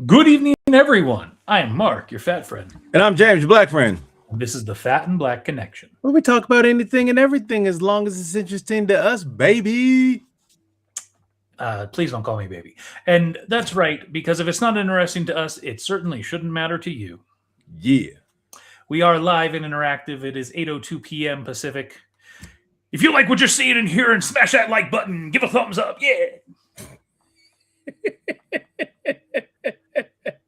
Good evening, everyone. I am Mark, your fat friend. And I'm James, your black friend. This is the Fat and Black Connection. Where we talk about anything and everything as long as it's interesting to us, baby. Please don't call me baby. And that's right, because if it's not interesting to us, it certainly shouldn't matter to you. Yeah. We are live and interactive. It is 8:02 p.m. Pacific. If you like what you're seeing and hearing, smash that like button. Give a thumbs up. Yeah.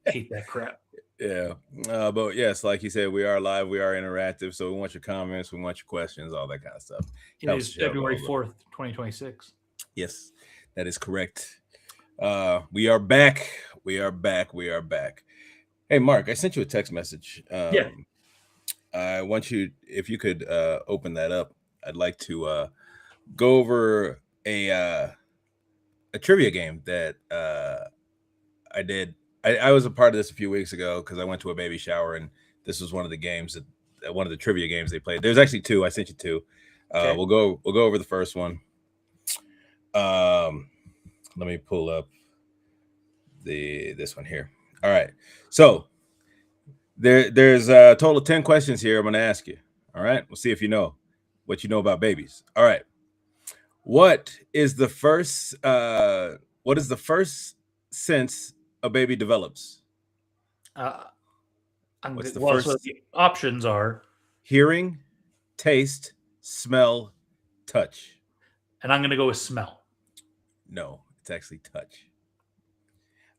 Hate that crap. Yeah. But yes, like you said, we are live. We are interactive. So we want your comments. We want your questions, all that kind of stuff. It is February 4th, 2026. Yes, that is correct. We are back. We are back. Hey, Mark, I sent you a text message. Yeah. I want you, if you could open that up, I'd like to go over a trivia game that I did. I was a part of this a few weeks ago because I went to a baby shower, and this was one of the games that one of the trivia games they played. There's actually two. I sent you two. Okay. We'll go over the first one. Let me pull up this one here. All right. So there's a total of 10 questions here I'm going to ask you. All right. We'll see if you know what you know about babies. All right. What is the first sense a baby develops? What's the first? So the options are hearing, taste, smell, touch. And I'm going to go with smell. No, it's actually touch.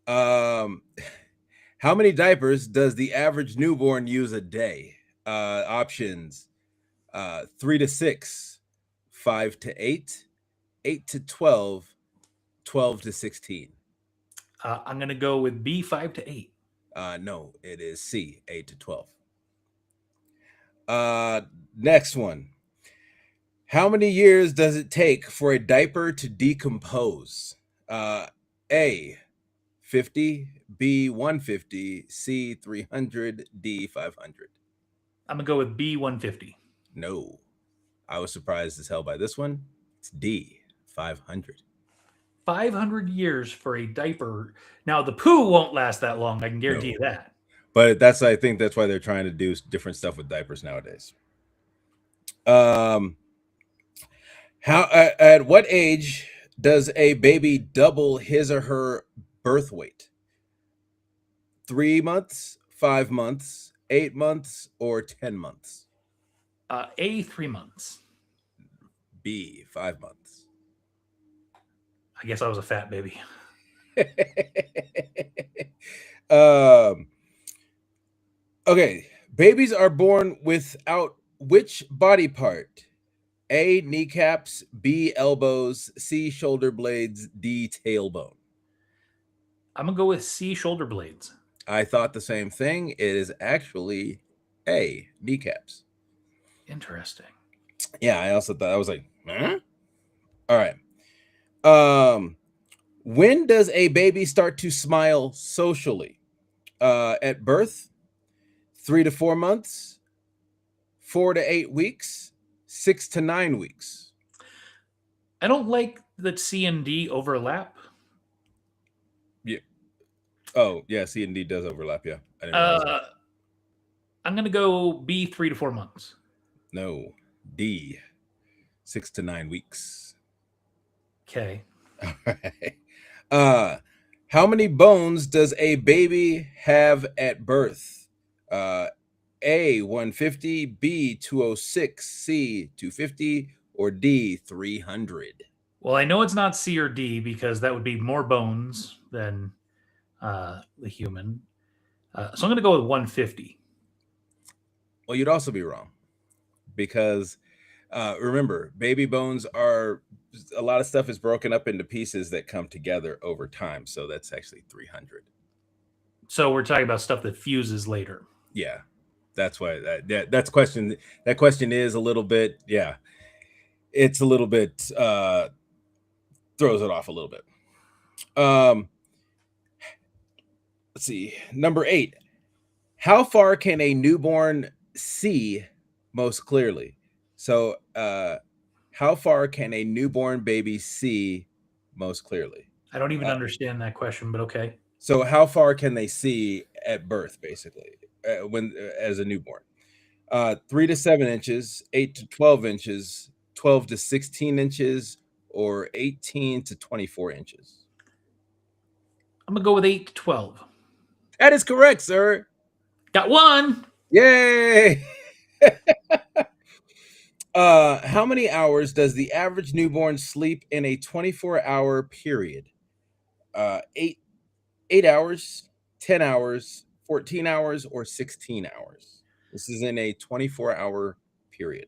How many diapers does the average newborn use a day? Options 3 to 6, 5 to 8, 8 to 12, 12 to 16. I'm going to go with B, 5 to 8. No, it is C, 8 to 12. Next one. How many years does it take for a diaper to decompose? A, 50, B, 150, C, 300, D, 500. I'm going to go with B, 150. No. I was surprised as hell by this one. It's D, 500. 500 years for a diaper. Now, the poo won't last that long. I can guarantee you that. But I think that's why they're trying to do different stuff with diapers nowadays. At what age does a baby double his or her birth weight? 3 months, 5 months, 8 months, or 10 months? A, 3 months. B, 5 months. I guess I was a fat baby. Okay, babies are born without which body part? A, kneecaps, B, elbows, C, shoulder blades, D, tailbone. I'm going to go with C, shoulder blades. I thought the same thing. It is actually A, kneecaps. Interesting. Yeah, I also thought, I was like, huh? All right. When does a baby start to smile socially? At birth, 3 to 4 months, 4 to 8 weeks, 6 to 9 weeks. I don't like that C and D overlap. Yeah. Oh, yeah, C and D does overlap. Yeah. I didn't realize that. I'm going to go B, 3 to 4 months. No, D, 6 to 9 weeks. Okay. All right. How many bones does a baby have at birth? A, 150, B, 206, C, 250, or D, 300? Well, I know it's not C or D because that would be more bones than the human. So I'm going to go with 150. Well, you'd also be wrong because remember, baby bones are a lot of stuff is broken up into pieces that come together over time. So that's actually 300. So we're talking about stuff that fuses later. Yeah, that's why that's question. That question is a little bit. Yeah, it's a little bit throws it off a little bit. Let's see. Number 8. How far can a newborn see most clearly? So, how far can a newborn baby see most clearly? I don't even understand that question, but okay. So, how far can they see at birth, basically, when as a newborn? 3 to 7 inches, 8 to 12 inches, 12 to 16 inches, or 18 to 24 inches. I'm going to go with 8 to 12. That is correct, sir. Got one. Yay! How many hours does the average newborn sleep in a 24-hour period? 8 hours, 10 hours, 14 hours, or 16 hours? This is in a 24-hour period.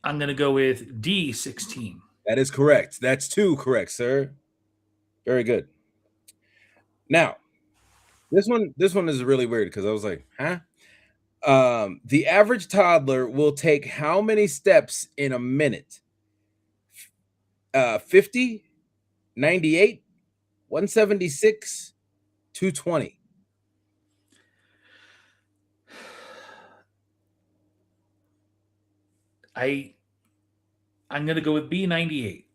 I'm going to go with D, 16. That is correct. That's 2 correct, sir. Very good. Now, this one is really weird because I was like, huh? The average toddler will take how many steps in a minute? 50, 98, 176, 220. I'm going to go with B, 98.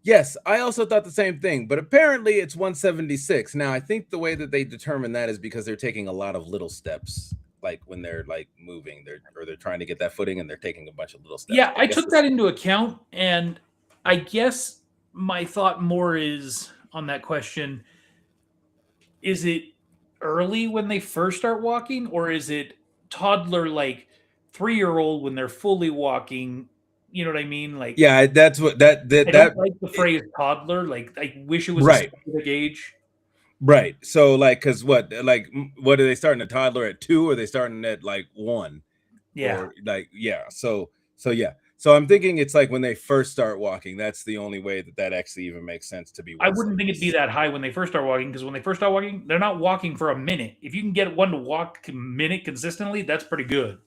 Yes, I also thought the same thing, but apparently it's 176. Now, I think the way that they determine that is because they're taking a lot of little steps, like when they're like moving, they're trying to get that footing and they're taking a bunch of little steps. Yeah, I took that into account, and I guess my thought more is on that question, is it early when they first start walking, or is it toddler like 3-year-old when they're fully walking? You know what I mean? Like, yeah, that's what I don't like the phrase toddler. Like, I wish it was right. a specific age. Right. So, like, because what are they starting a toddler at 2, or are they starting at like 1? Yeah. Or like, yeah. So yeah. So I'm thinking it's like when they first start walking. That's the only way that actually even makes sense to be. I wouldn't think it'd be that high when they first start walking, because when they first start walking, they're not walking for a minute. If you can get one to walk a minute consistently, that's pretty good.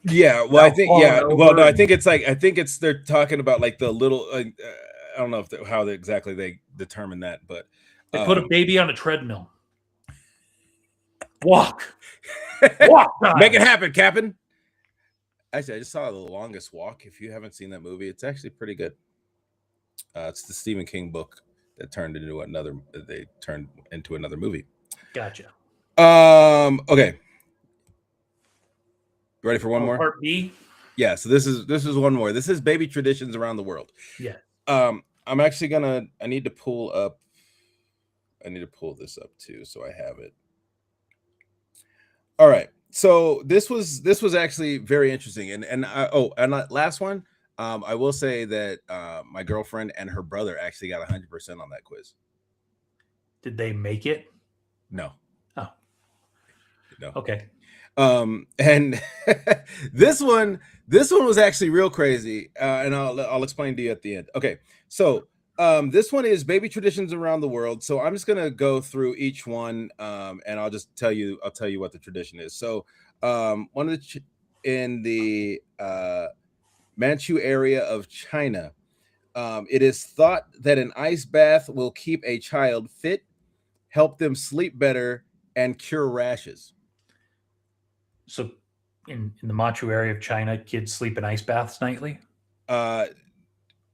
Yeah. Well, I think, yeah. Well, no, I think it's they're talking about like the little, I don't know how exactly they determine that, but they put a baby on a treadmill. Walk. Time. Make it happen, Captain. Actually, I just saw The Longest Walk. If you haven't seen that movie, it's actually pretty good. It's the Stephen King book that turned into another movie. Gotcha. Okay. You ready for one more? Part B? Yeah, so this is one more. This is baby traditions around the world. Yeah. I'm actually gonna. I need to pull up. I need to pull this up too, so I have it. All right. So this was actually very interesting, last one. I will say that my girlfriend and her brother actually got 100% on that quiz. Did they make it? No, Oh, no. okay. And this one was actually real crazy, and I'll explain to you at the end. Okay, so this one is baby traditions around the world. So I'm just gonna go through each one, and I'll tell you what the tradition is. So one of in the Manchu area of China, it is thought that an ice bath will keep a child fit, help them sleep better, and cure rashes. So, in the Machu area of China, kids sleep in ice baths nightly. Uh,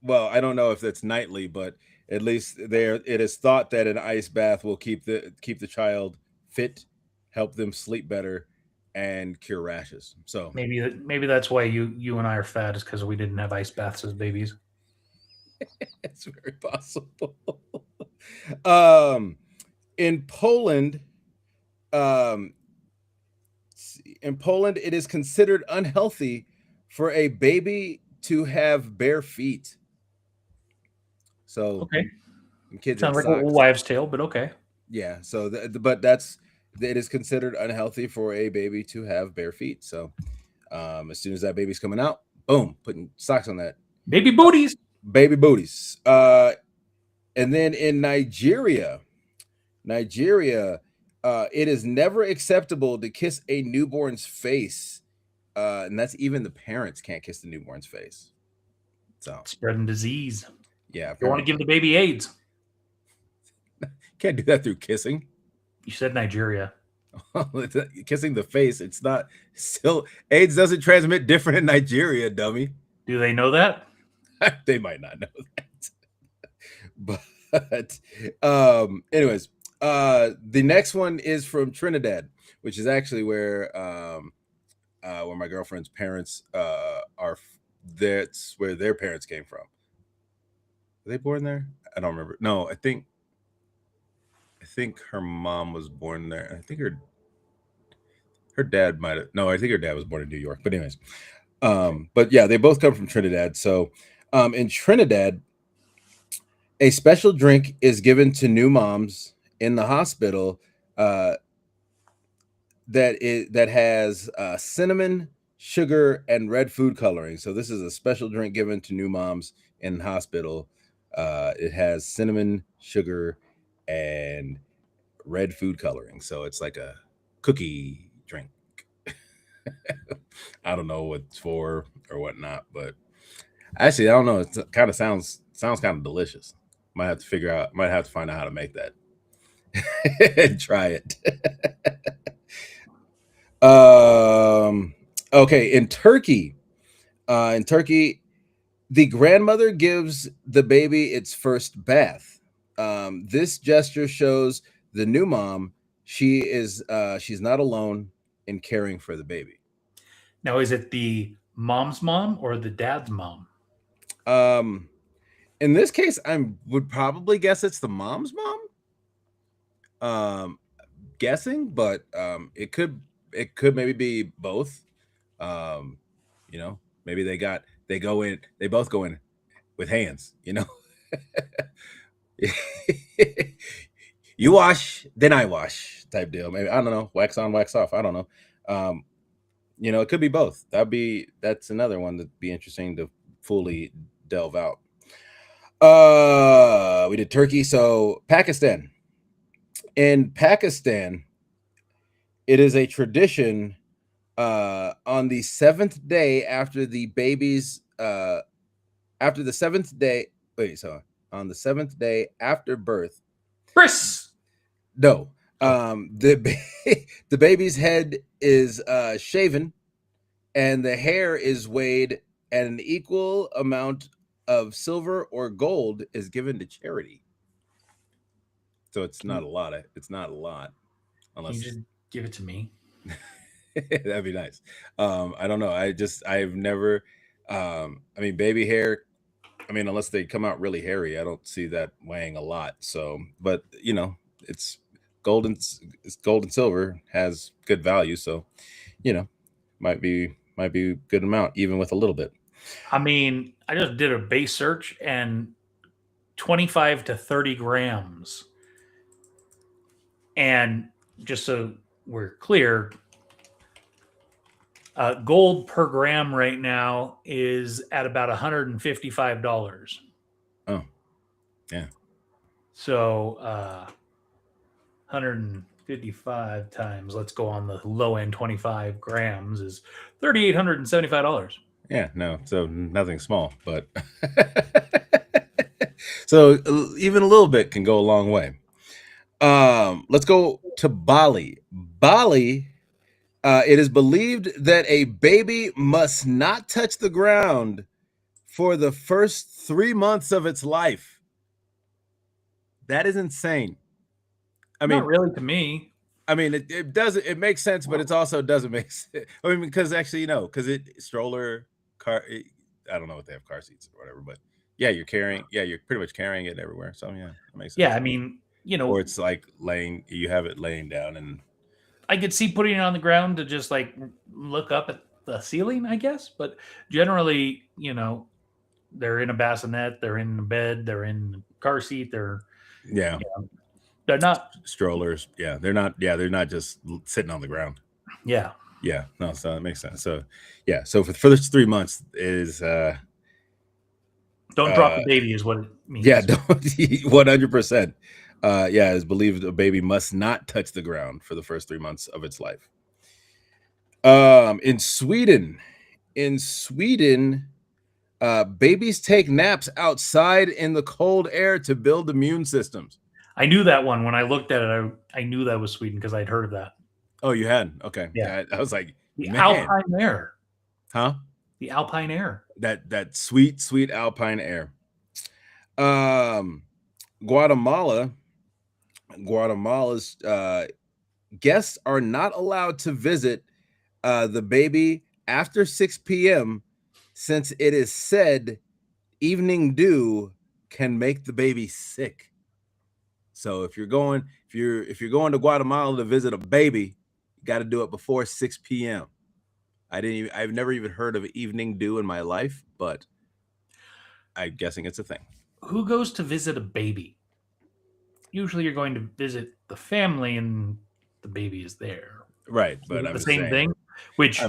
well, I don't know if that's nightly, but at least there it is thought that an ice bath will keep the child fit, help them sleep better, and cure rashes. So Maybe that's why you and I are fat, is because we didn't have ice baths as babies. it's very possible. um, in Poland, um, in Poland, it is considered unhealthy for a baby to have bare feet. So Okay, kids in sounds like a socks. wives' tale, but okay. Yeah. So, but that's it is considered unhealthy for a baby to have bare feet. So, as soon as that baby's coming out, boom, putting socks on that Baby booties. baby booties. And then in Nigeria, it is never acceptable to kiss a newborn's face, and that's even the parents can't kiss the newborn's face. So, Spreading disease. yeah, You want to give the baby AIDS? can't do that through kissing. You said Nigeria. Kissing the face, it's not still AIDS doesn't transmit different in Nigeria, dummy. Do they know that? They might not know that. But anyways, the next one is from Trinidad, which is actually where my girlfriend's parents are. That's where their parents came from. Were they born there? I don't remember. No, I think her mom was born there. I think her dad might have. No, I think her dad was born in New York. But anyways, but yeah, they both come from Trinidad. So in Trinidad, a special drink is given to new moms in the hospital that has cinnamon, sugar, and red food coloring. So this is a special drink given to new moms in the hospital. It has cinnamon, sugar, and red food coloring. So it's like a cookie drink. I don't know what it's for or whatnot, but actually, I don't know. It kind of sounds kind of delicious. Might have to figure out. Might have to find out how to make that and try it. Okay, in Turkey, the grandmother gives the baby its first bath. This gesture shows the new mom she's not alone in caring for the baby. Now, is it the mom's mom or the dad's mom? Um, in this case, I would probably guess it's the mom's mom. Um, guessing, but it could maybe be both. Um, maybe they both go in with hands. You wash, then I wash, type deal. Maybe I don't know, wax on, wax off. I don't know. Um, it could be both. That's another one that'd be interesting to fully delve out. We did Turkey, so Pakistan. In Pakistan, it is a tradition on the seventh day after the baby's after the seventh day. Wait, so on the seventh day after birth. Chris. No, the baby's head is shaven, and the hair is weighed, and an equal amount of silver or gold is given to charity. So it's not a lot. It's not a lot, Can you unless just give it to me? that'd be nice. I don't know. I've never. I mean, baby hair. I mean, unless they come out really hairy, I don't see that weighing a lot. So, but it's gold and silver has good value. So, might be a good amount, even with a little bit. I mean, I just did a base search and 25 to 30 grams. And just so we're clear, gold per gram right now is at about $155. Oh, yeah. So 155 times, let's go on the low end, 25 grams is $3,875. Yeah, no, so nothing small, but so even a little bit can go a long way. Let's go to Bali. Bali, it is believed that a baby must not touch the ground for the first 3 months of its life. That is insane. I mean, not really to me. I mean, it doesn't. It makes sense, but it also doesn't make sense. I mean, because actually, because stroller car. I don't know if they have car seats or whatever, but yeah, you're carrying. Yeah, you're pretty much carrying it everywhere. So yeah, that makes sense. Yeah, I mean, or it's like you have it laying down, and I could see putting it on the ground to just like look up at the ceiling, I guess. But generally, they're in a bassinet, they're in a bed, they're in a car seat, they're not strollers. Yeah, they're not. Yeah, they're not just sitting on the ground. Yeah. Yeah. No, so that makes sense. So yeah. So for the first 3 months is don't drop the baby is what it means. Yeah, 100%. Yeah, it's believed a baby must not touch the ground for the first 3 months of its life. In Sweden, babies take naps outside in the cold air to build immune systems. I knew that one when I looked at it. I knew that was Sweden because I'd heard of that. Oh, you had? Okay. Yeah. I was like, the alpine air. Huh? The alpine air. That sweet, sweet alpine air. Guatemala's guests are not allowed to visit the baby after 6 p.m. since it is said evening dew can make the baby sick. So if you're going to Guatemala to visit a baby, you got to do it before 6 p.m. I've never even heard of evening dew in my life, but I'm guessing it's a thing. Who goes to visit a baby? Usually you're going to visit the family and the baby is there. Right, but the same thing, which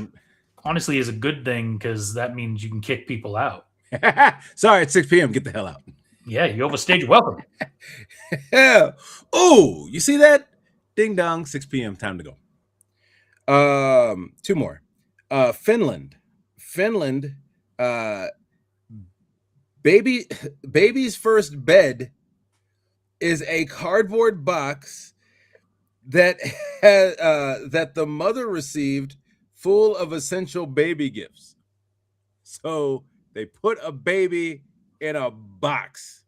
honestly is a good thing because that means you can kick people out. Sorry, it's 6 p.m. Get the hell out. Yeah, you overstayed your welcome. Yeah. Oh, you see that? Ding dong, 6 p.m. Time to go. 2 more. Finland. Baby's first bed is a cardboard box that the mother received full of essential baby gifts. So they put a baby in a box.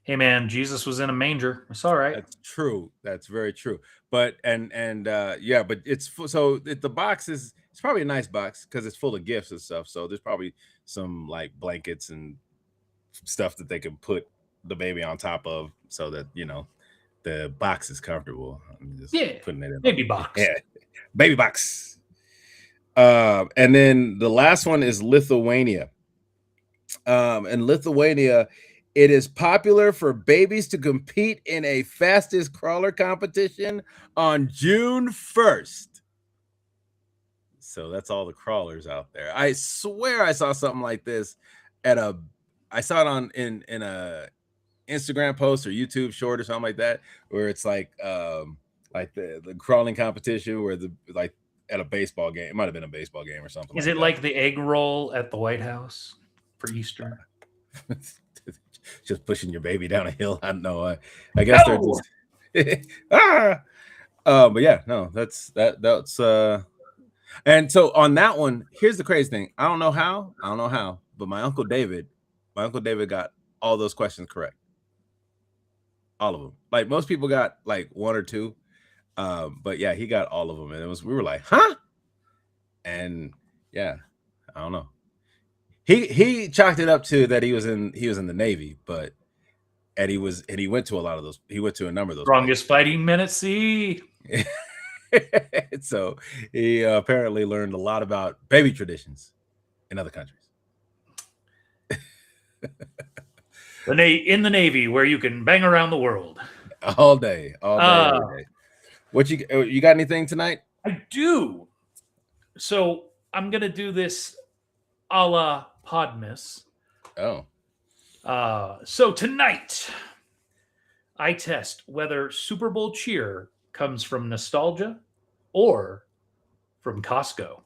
Hey man, Jesus was in a manger. It's all right. That's true. That's very true. But but it's so the box it's probably a nice box because it's full of gifts and stuff. So there's probably some like blankets and stuff that they can put the baby on top of so that the box is comfortable. I'm just putting it in baby box. Yeah, baby box. And then the last one is Lithuania. In Lithuania, it is popular for babies to compete in a fastest crawler competition on June 1st. So that's all the crawlers out there. I swear I saw something like this I saw it in a Instagram post or YouTube short or something like that, where it's like the crawling competition where at a baseball game. It might have been a baseball game or something. Is it like the egg roll at the White House for Easter? Just pushing your baby down a hill. I don't know. I guess they're just but yeah, no, that's and so on that one, here's the crazy thing. I don't know how, but my uncle David got all those questions correct. All of them. Like most people got like 1 or 2. But yeah, he got all of them, and we were like, huh? And yeah, I don't know. He chalked it up to that he was in the Navy, but and he went to a lot of those. He went to a number of those. Strongest fighting men at sea. So he apparently learned a lot about baby traditions in other countries. In the Navy, where you can bang around the world all day, every day. What you got? Anything tonight? I do. So I'm gonna do this a la Podmas. Oh. So tonight, I test whether Super Bowl cheer comes from nostalgia or from Costco.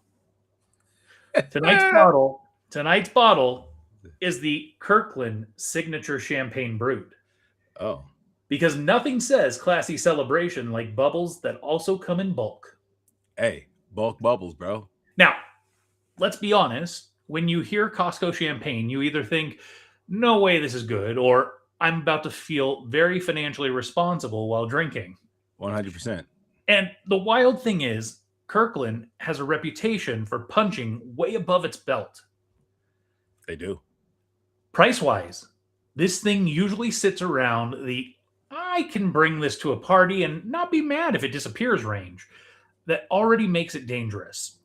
Tonight's bottle is the Kirkland Signature Champagne Brut. Oh. Because nothing says classy celebration like bubbles that also come in bulk. Hey, bulk bubbles, bro. Now, let's be honest. When you hear Costco champagne, you either think, no way this is good, or I'm about to feel very financially responsible while drinking. 100%. And the wild thing is, Kirkland has a reputation for punching way above its belt. They do. Price-wise, this thing usually sits around the I can bring this to a party and not be mad if it disappears range. That already makes it dangerous.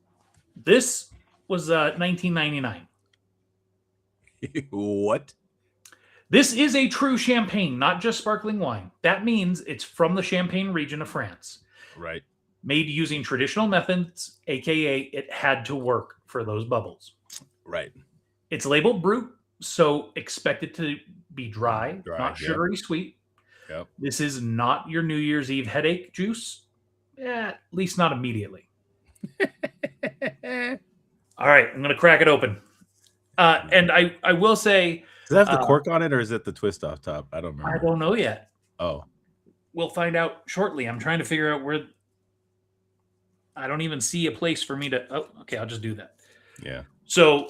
This was $19.99. What? This is a true champagne, not just sparkling wine. That means it's from the Champagne region of France. Right. Made using traditional methods, aka it had to work for those bubbles. Right. It's labeled Brut, so expect it to be dry not sugary sweet. Yep. This is not your New Year's Eve headache juice, at least not immediately. All right, I'm going to crack it open. And I will say... Does it have the cork on it, or is it the twist off top? I don't remember. I don't know yet. Oh. We'll find out shortly. I'm trying to figure out where... I don't even see a place for me to... Oh, okay, I'll just do that. Yeah. So,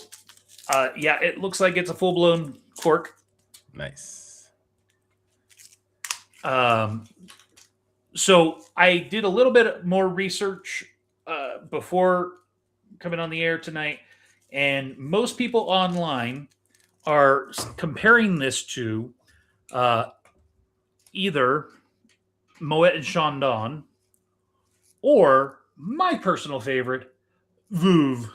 yeah, it looks like it's a full-blown cork. Nice. So I did a little bit more research before coming on the air tonight, and most people online are comparing this to either Moet and Chandon or my personal favorite, Veuve.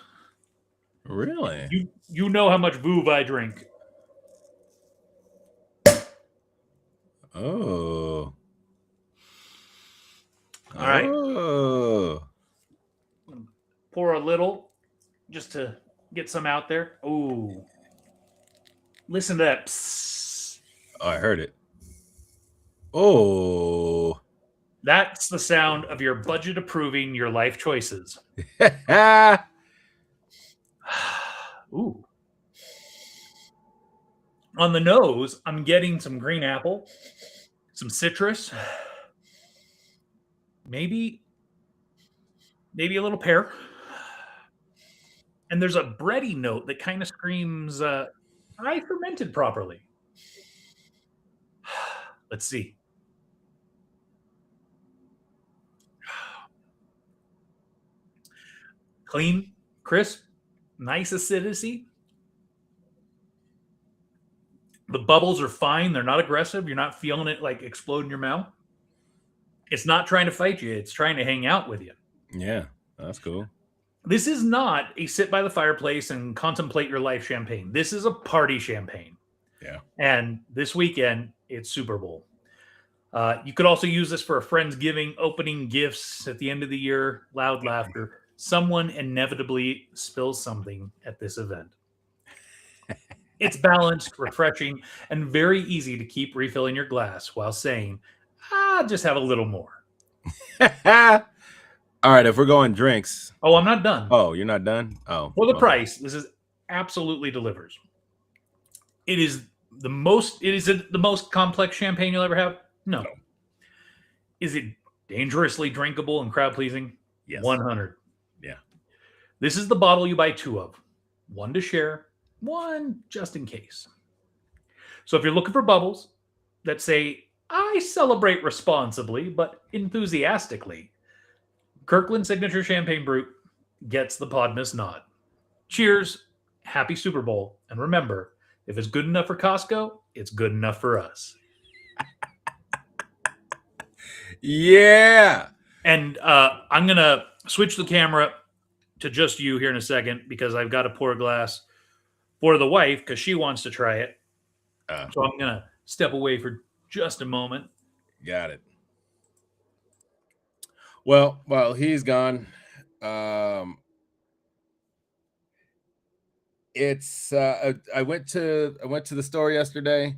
Really? You know how much Veuve I drink. Oh. All right. Oh. Pour a little just to get some out there. Ooh. Listen to that. Psst. Oh, I heard it. Oh. That's the sound of your budget approving your life choices. Ooh. On the nose, I'm getting some green apple, some citrus, maybe a little pear. And there's a bready note that kind of screams, I fermented properly. Let's see. Clean, crisp, nice acidity. The bubbles are fine. They're not aggressive. You're not feeling it like explode in your mouth. It's not trying to fight you. It's trying to hang out with you. Yeah, that's cool. This is not a sit by the fireplace and contemplate your life champagne. This is a party champagne. Yeah. And this weekend, it's Super Bowl. You could also use this for a Friendsgiving, opening gifts at the end of the year, loud laughter. Someone inevitably spills something at this event. It's balanced, refreshing, and very easy to keep refilling your glass while saying, just have a little more. All right, if we're going drinks. Oh, I'm not done. Oh, you're not done? Oh. For the price, this is absolutely delivers. It is the most complex champagne you'll ever have? No. Is it dangerously drinkable and crowd pleasing? Yes. 100. Yeah. This is the bottle you buy two of. One to share, one just in case. So if you're looking for bubbles that say, I celebrate responsibly, but enthusiastically, Kirkland Signature Champagne Brut gets the Podmas nod. Cheers happy Super Bowl. And remember, if it's good enough for Costco, it's good enough for us. Yeah. And I'm going to switch the camera to just you here in a second because I've got to pour a glass for the wife because she wants to try it. So I'm going to step away for just a moment. Got it. Well, while he's gone, it's I went to the store yesterday,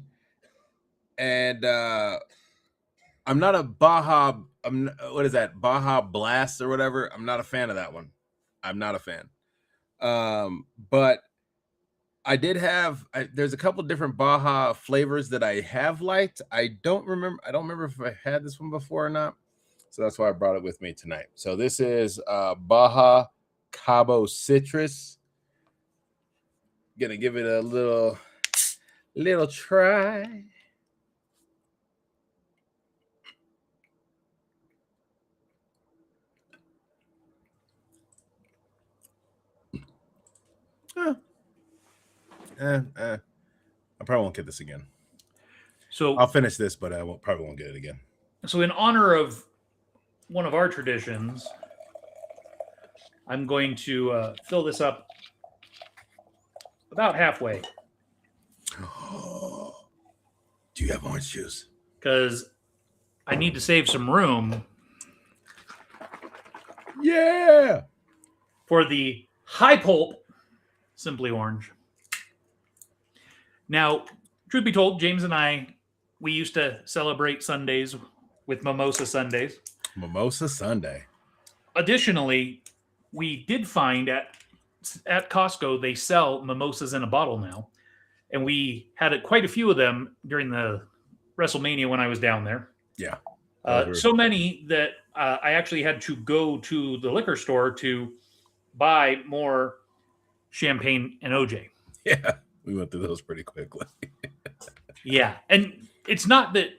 and I'm not a Baja. What is that? Baja Blast or whatever. I'm not a fan of that one. I'm not a fan. But I did have. There's a couple different Baja flavors that I have liked. I don't remember if I had this one before or not. So that's why I brought it with me tonight. So this is Baja Cabo Citrus. Gonna give it a little try. I probably won't get this again. So I'll finish this, but I probably won't get it again. So in honor of one of our traditions, I'm going to fill this up about halfway. Do you have orange juice? Because I need to save some room. Yeah. For the high pulp Simply Orange. Now, truth be told, James and I, we used to celebrate Sundays with Mimosa Sundays. Mimosa Sunday. Additionally, we did find at Costco, they sell mimosas in a bottle now. And we had quite a few of them during the WrestleMania when I was down there. Yeah. So many that I actually had to go to the liquor store to buy more champagne and OJ. Yeah. We went through those pretty quickly. Yeah. And it's not that,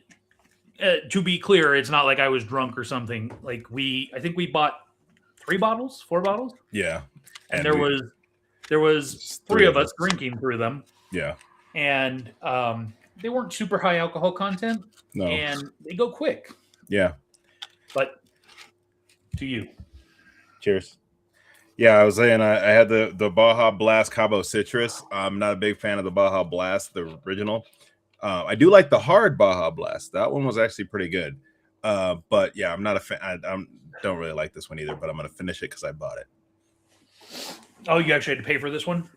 to be clear, it's not like I was drunk or something. Like I think we bought 4 bottles. Yeah. And there was 3 of us drinking through them. Yeah. And they weren't super high alcohol content. No. And they go quick. Yeah. But to you. Cheers. Yeah, I was saying I had the Baja Blast Cabo Citrus. I'm not a big fan of the Baja Blast, the original. I do like the hard Baja Blast. That one was actually pretty good. But yeah, I'm not a fan. I don't really like this one either, but I'm going to finish it because I bought it. Oh, you actually had to pay for this one?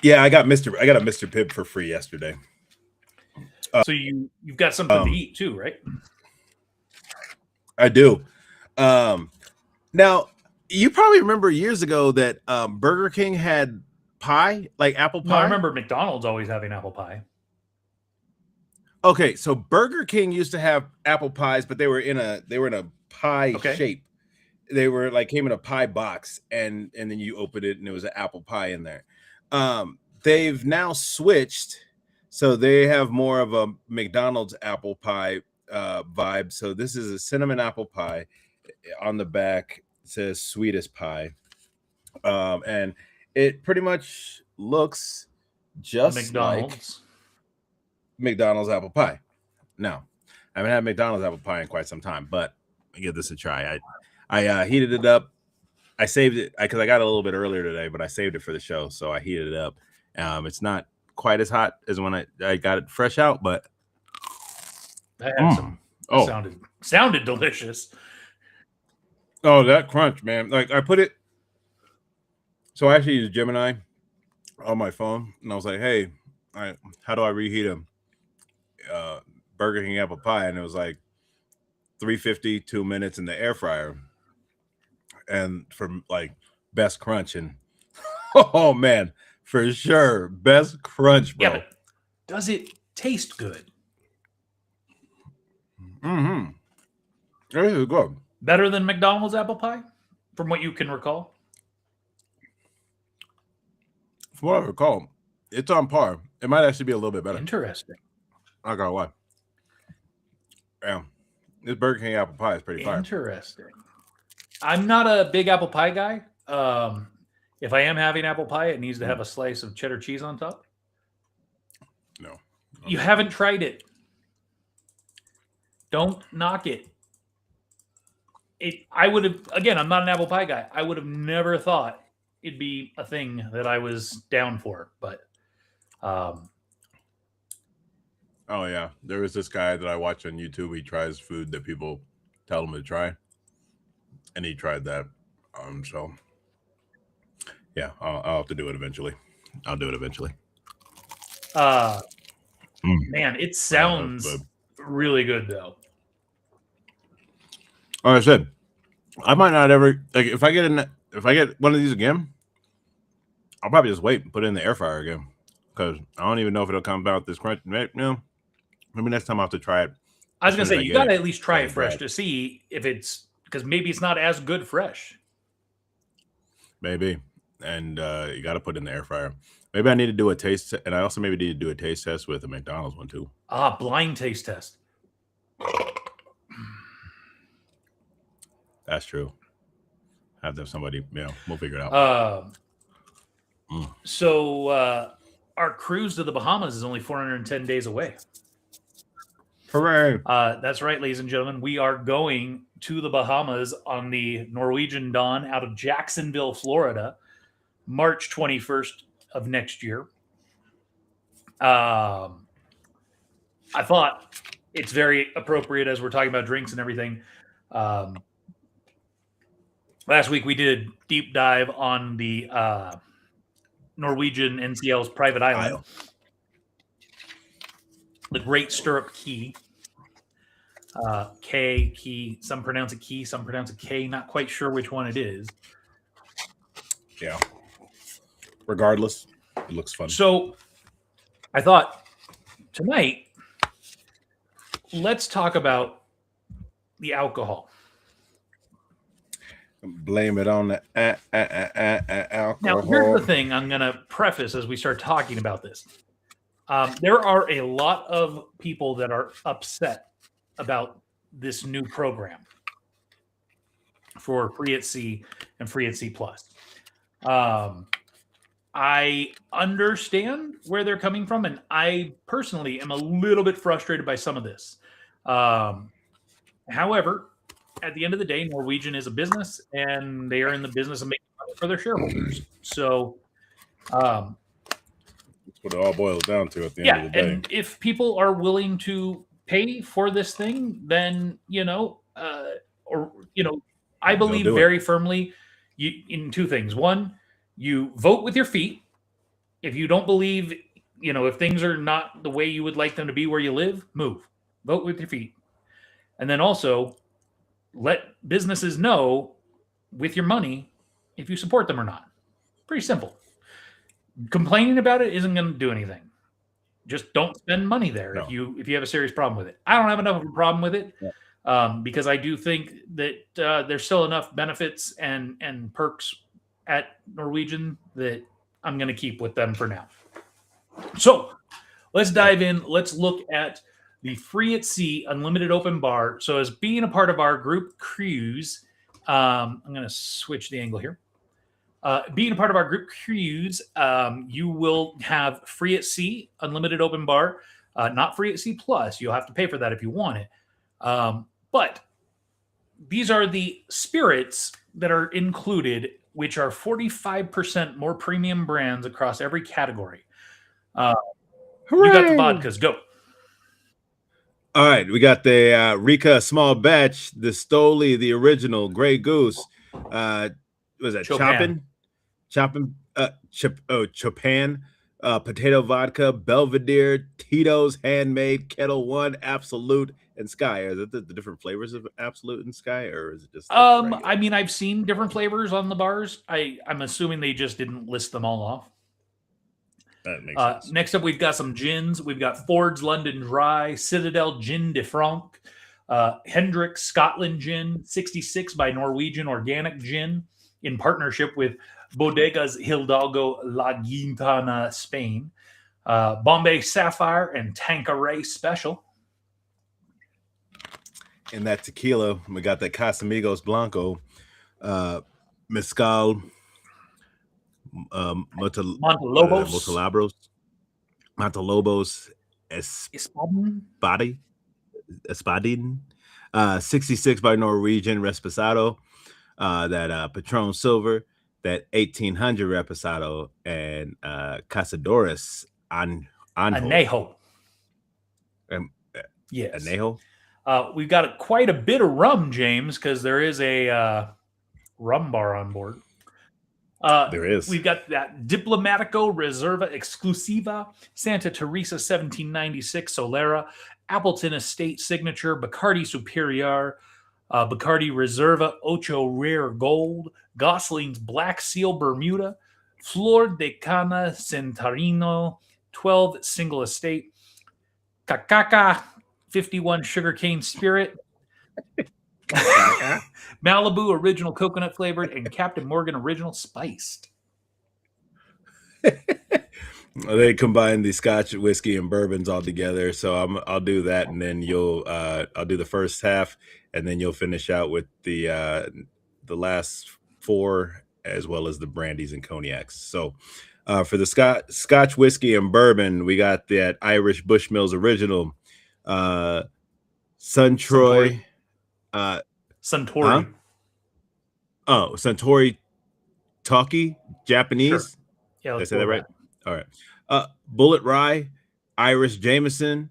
Yeah, I got a Mr. Pibb for free yesterday. So you've got something to eat too, right? I do. Now, you probably remember years ago that Burger King had pie, like apple pie. No, I remember McDonald's always having apple pie. Okay, so Burger King used to have apple pies, but they were in a pie shape. They were like came in a pie box, and then you opened it, and there was an apple pie in there. They've now switched, so they have more of a McDonald's apple pie vibe. So this is a cinnamon apple pie. On the back it says sweetest pie, and it pretty much looks just like McDonald's apple pie. Now, I haven't had McDonald's apple pie in quite some time, but I give this a try. I heated it up. I saved it because I got a little bit earlier today, but I saved it for the show, so I heated it up. It's not quite as hot as when I got it fresh out, but that sounded delicious. Oh, that crunch, man! Like I put it. So I actually use Gemini on my phone, and I was like, "Hey, how do I reheat a Burger King apple pie?" And it was like 350, 2 minutes in the air fryer, and from like best crunch. And oh man, for sure, best crunch, bro. Yeah, but does it taste good? Mm-hmm. It is good. Better than McDonald's apple pie, from what you can recall? From what I recall, it's on par. It might actually be a little bit better. Interesting. I got why. Yeah, this Burger King apple pie is pretty fire. Interesting. I'm not a big apple pie guy. If I am having apple pie, it needs to have a slice of cheddar cheese on top. No. You haven't tried it. Don't knock it. I would have, again, I'm not an apple pie guy. I would have never thought it'd be a thing that I was down for. But oh yeah, there was this guy that I watch on YouTube. He tries food that people tell him to try, and he tried that. So yeah, I'll have to do it eventually. I'll do it eventually. Man, it sounds really good though. Like I said, I might not ever like if I get one of these again, I'll probably just wait and put it in the air fryer again because I don't even know if it'll come out this crunch. Maybe next time I'll have to try it. I was gonna say you gotta at least try it fresh to see if it's because maybe it's not as good fresh. Maybe, and you got to put it in the air fryer. Maybe I need to do a taste, and I also maybe need to do a taste test with a McDonald's one too. Blind taste test. That's true. Have to have somebody, we'll figure it out. So our cruise to the Bahamas is only 410 days away. Hooray! That's right, ladies and gentlemen. We are going to the Bahamas on the Norwegian Dawn out of Jacksonville, Florida, March 21st of next year. I thought it's very appropriate as we're talking about drinks and everything. Last week we did deep dive on the Norwegian NCL's private island, the Great Stirrup Key. Key. Some pronounce it Key, some pronounce it K. Not quite sure which one it is. Yeah. Regardless, it looks fun. So I thought tonight, let's talk about the alcohol. Blame it on the alcohol. Now, here's the thing I'm going to preface as we start talking about this. There are a lot of people that are upset about this new program for Free at Sea and Free at Sea Plus. I understand where they're coming from, and I personally am a little bit frustrated by some of this. However, at the end of the day, Norwegian is a business, and they are in the business of making money for their shareholders. So that's what it all boils down to at the end of the day. And if people are willing to pay for this thing, then I believe very firmly in two things. One, you vote with your feet. If you don't believe, if things are not the way you would like them to be where you live, move. Vote with your feet. And then also let businesses know with your money if you support them or not. Pretty simple. Complaining about it isn't going to do anything. Just don't spend money there if you have a serious problem with it. I don't have enough of a problem with it because I do think that there's still enough benefits and perks at Norwegian that I'm going to keep with them for now. So let's dive in. Let's look at the Free at Sea Unlimited Open Bar. So as being a part of our group cruise, I'm going to switch the angle here. Being a part of our group cruise, you will have Free at Sea Unlimited Open Bar, not Free at Sea Plus. You'll have to pay for that if you want it. But these are the spirits that are included, which are 45% more premium brands across every category. You got the vodkas. Go. All right, we got the Rika Small Batch, the Stoli, the original Grey Goose. Was that Chopin, potato vodka, Belvedere, Tito's Handmade, Kettle One, Absolute, and Sky. Are the different flavors of Absolute and Sky, or is it just? I mean, I've seen different flavors on the bars. I'm assuming they just didn't list them all off. That makes sense. Next up, we've got some gins. We've got Ford's London Dry, Citadel Gin de Franc, Hendrick's Scotland Gin, 66 by Norwegian Organic Gin, in partnership with Bodegas Hidalgo La Guintana, Spain, Bombay Sapphire, and Tanqueray Special. In that tequila, we got the Casamigos Blanco, Mezcal, Montelobos. Montelobos Espadin, 66 by Norwegian Reposado, that Patron Silver, that 1800 Reposado, and Cazadores Anejo. Yes. Anejo. We've got quite a bit of rum, James, because there is a rum bar on board. There is. We've got that Diplomatico Reserva Exclusiva, Santa Teresa 1796 Solera, Appleton Estate Signature, Bacardi Superior, Bacardi Reserva Ocho Rare Gold, Gosling's Black Seal Bermuda, Flor de Cana Centarino 12 Single Estate, Cacaca 51 Sugarcane Spirit, Malibu Original Coconut Flavored, and Captain Morgan Original Spiced. They combine the Scotch, whiskey, and bourbons all together. So I'll do that, and then I'll do the first half, and then you'll finish out with the last four, as well as the brandies and cognacs. So for the Scotch, whiskey, and bourbon, we got that Irish Bushmills Original, Suntory. Suntory. Huh? Oh, Suntory Talkie, Japanese. Sure. Yeah, did I say that right? All right. Bullet Rye, Irish Jameson,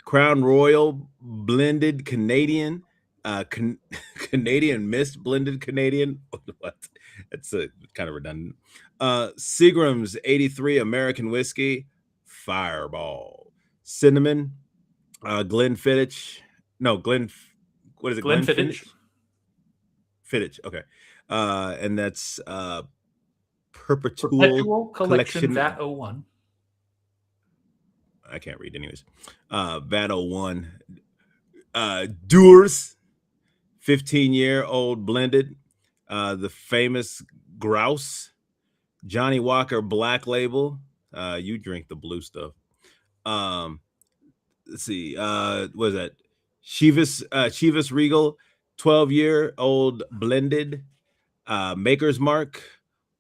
Crown Royal Blended Canadian, Canadian Mist Blended Canadian. What? That's kind of redundant. Seagram's 83 American Whiskey, Fireball, Cinnamon, Glenfiddich. No, what is it? Glenfiddich. Fiddich. Okay. And that's Perpetual Collection VAT 01. I can't read anyways. VAT 01. Dewar's 15-year-old blended. The famous Grouse. Johnny Walker Black Label. You drink the blue stuff. Let's see. What is that? Chivas Regal 12-year-old blended. Maker's Mark,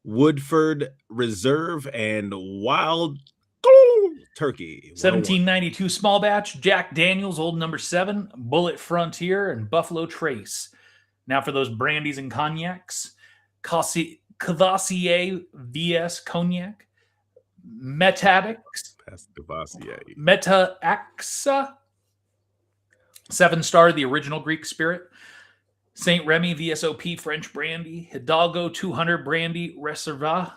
Woodford Reserve, and Wild Turkey. 1792 small batch, Jack Daniels Old Number 7, Bullet Frontier, and Buffalo Trace. Now for those brandies and cognacs. Cavassier VS Cognac, Metadix, Meta-Axa, 7-star, the original Greek spirit. St. Remy VSOP French brandy, Hidalgo 200 brandy Reserva,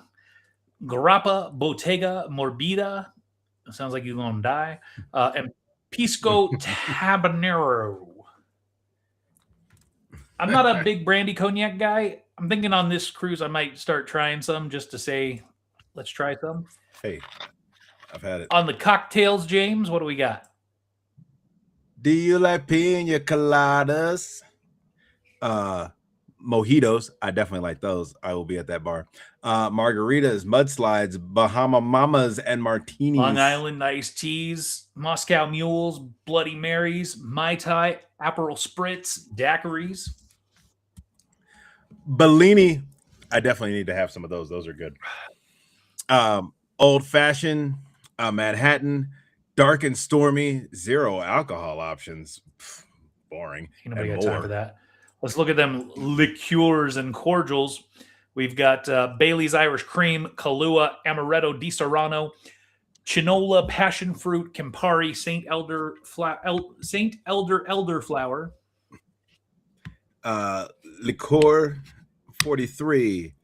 Grappa Bottega Morbida, sounds like you're going to die, and Pisco Tabanero. I'm not a big brandy cognac guy. I'm thinking on this cruise I might start trying some just to say, let's try some. Hey, I've had it. On the cocktails, James, what do we got? Do you like pina coladas? Mojitos, I definitely like those. I will be at that bar. Margaritas, mudslides, Bahama Mamas, and martinis. Long Island iced teas, Moscow Mules, Bloody Marys, Mai Tai, Aperol Spritz, daiquiris. Bellini, I definitely need to have some of those. Those are good. Old Fashioned, Manhattan, Dark and Stormy, 0 alcohol options. Boring. Ain't nobody got time for that. Let's look at them liqueurs and cordials. We've got Bailey's Irish Cream, Kahlua, Amaretto di Serrano, Chinola, Passion Fruit, Campari, Saint Elder Elderflower. Liqueur 43.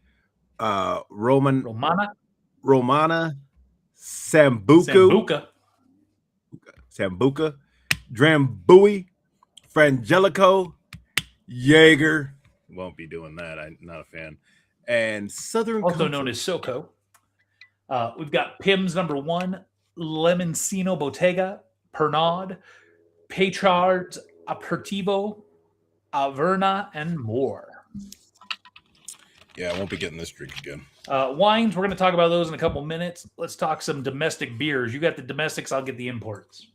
Romana. Sambuca. Drambuie. Frangelico. Jaeger. Won't be doing that. I'm not a fan. And Southern also known as SoCo. We've got Pimm's number 1, Lemoncino Bottega, Pernod, Peychaud's Aperitivo, Averna, and more. Yeah, I won't be getting this drink again. Wines, we're going to talk about those in a couple minutes. Let's talk some domestic beers. You got the domestics, I'll get the imports.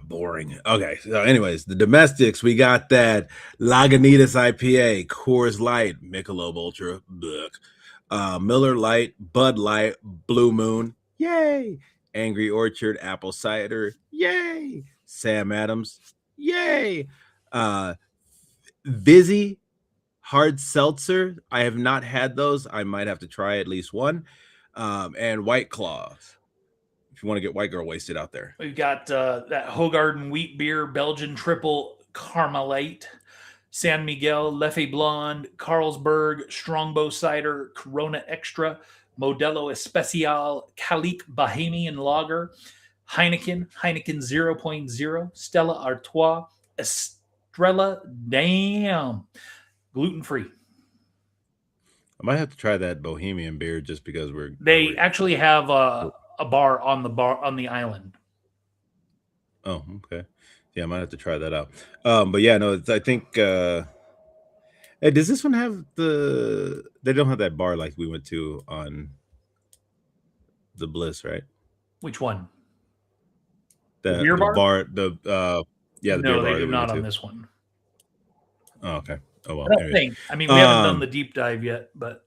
Boring. Okay. So anyways, the domestics, we got that Lagunitas IPA, Coors Light, Michelob Ultra, Miller Lite, Bud Light, Blue Moon, yay! Angry Orchard, Apple Cider, yay! Sam Adams, yay! Vizzy, Hard Seltzer. I have not had those. I might have to try at least one. And White Claws. If you want to get white girl wasted out there. We've got that Hogarden wheat beer, Belgian triple Carmelite, San Miguel, Leffe Blonde, Carlsberg, Strongbow Cider, Corona Extra, Modelo Especial, Calique Bahamian Lager, Heineken 0.0, Stella Artois, Estrella, damn, gluten-free. I might have to try that Bohemian beer just because They actually have a bar on the island. Oh, okay. Yeah, I might have to try that out. But yeah, no, I think hey, does this one have they don't have that bar like we went to on the Bliss, right? Which one? The beer bar? the No, beer bar they do that we not went on to. this one. Oh, okay. Oh well. I don't anyways. think. I mean, we haven't done the deep dive yet, but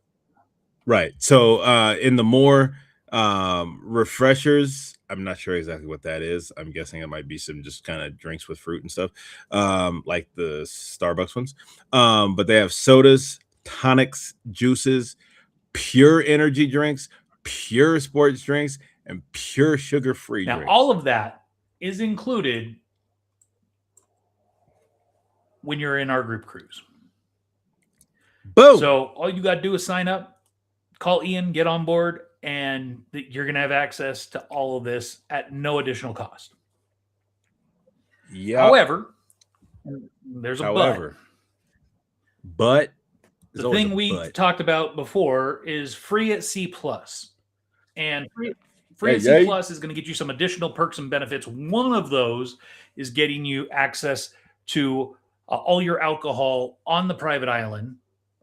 Right. So in the more refreshers, I'm not sure exactly what that is. I'm guessing it might be some just kind of drinks with fruit and stuff, like the Starbucks ones. But they have sodas, tonics, juices, pure energy drinks, pure sports drinks, and pure sugar-free now drinks. all of that is included when you're in our group cruise. Boom. So all you got to do is sign up, call Ian, get on board, and you're going to have access to all of this at no additional cost. Yeah. However, there's a but the thing we talked about before is free at C+. And free at C+ is going to get you some additional perks and benefits. One of those is getting you access to all your alcohol on the private island.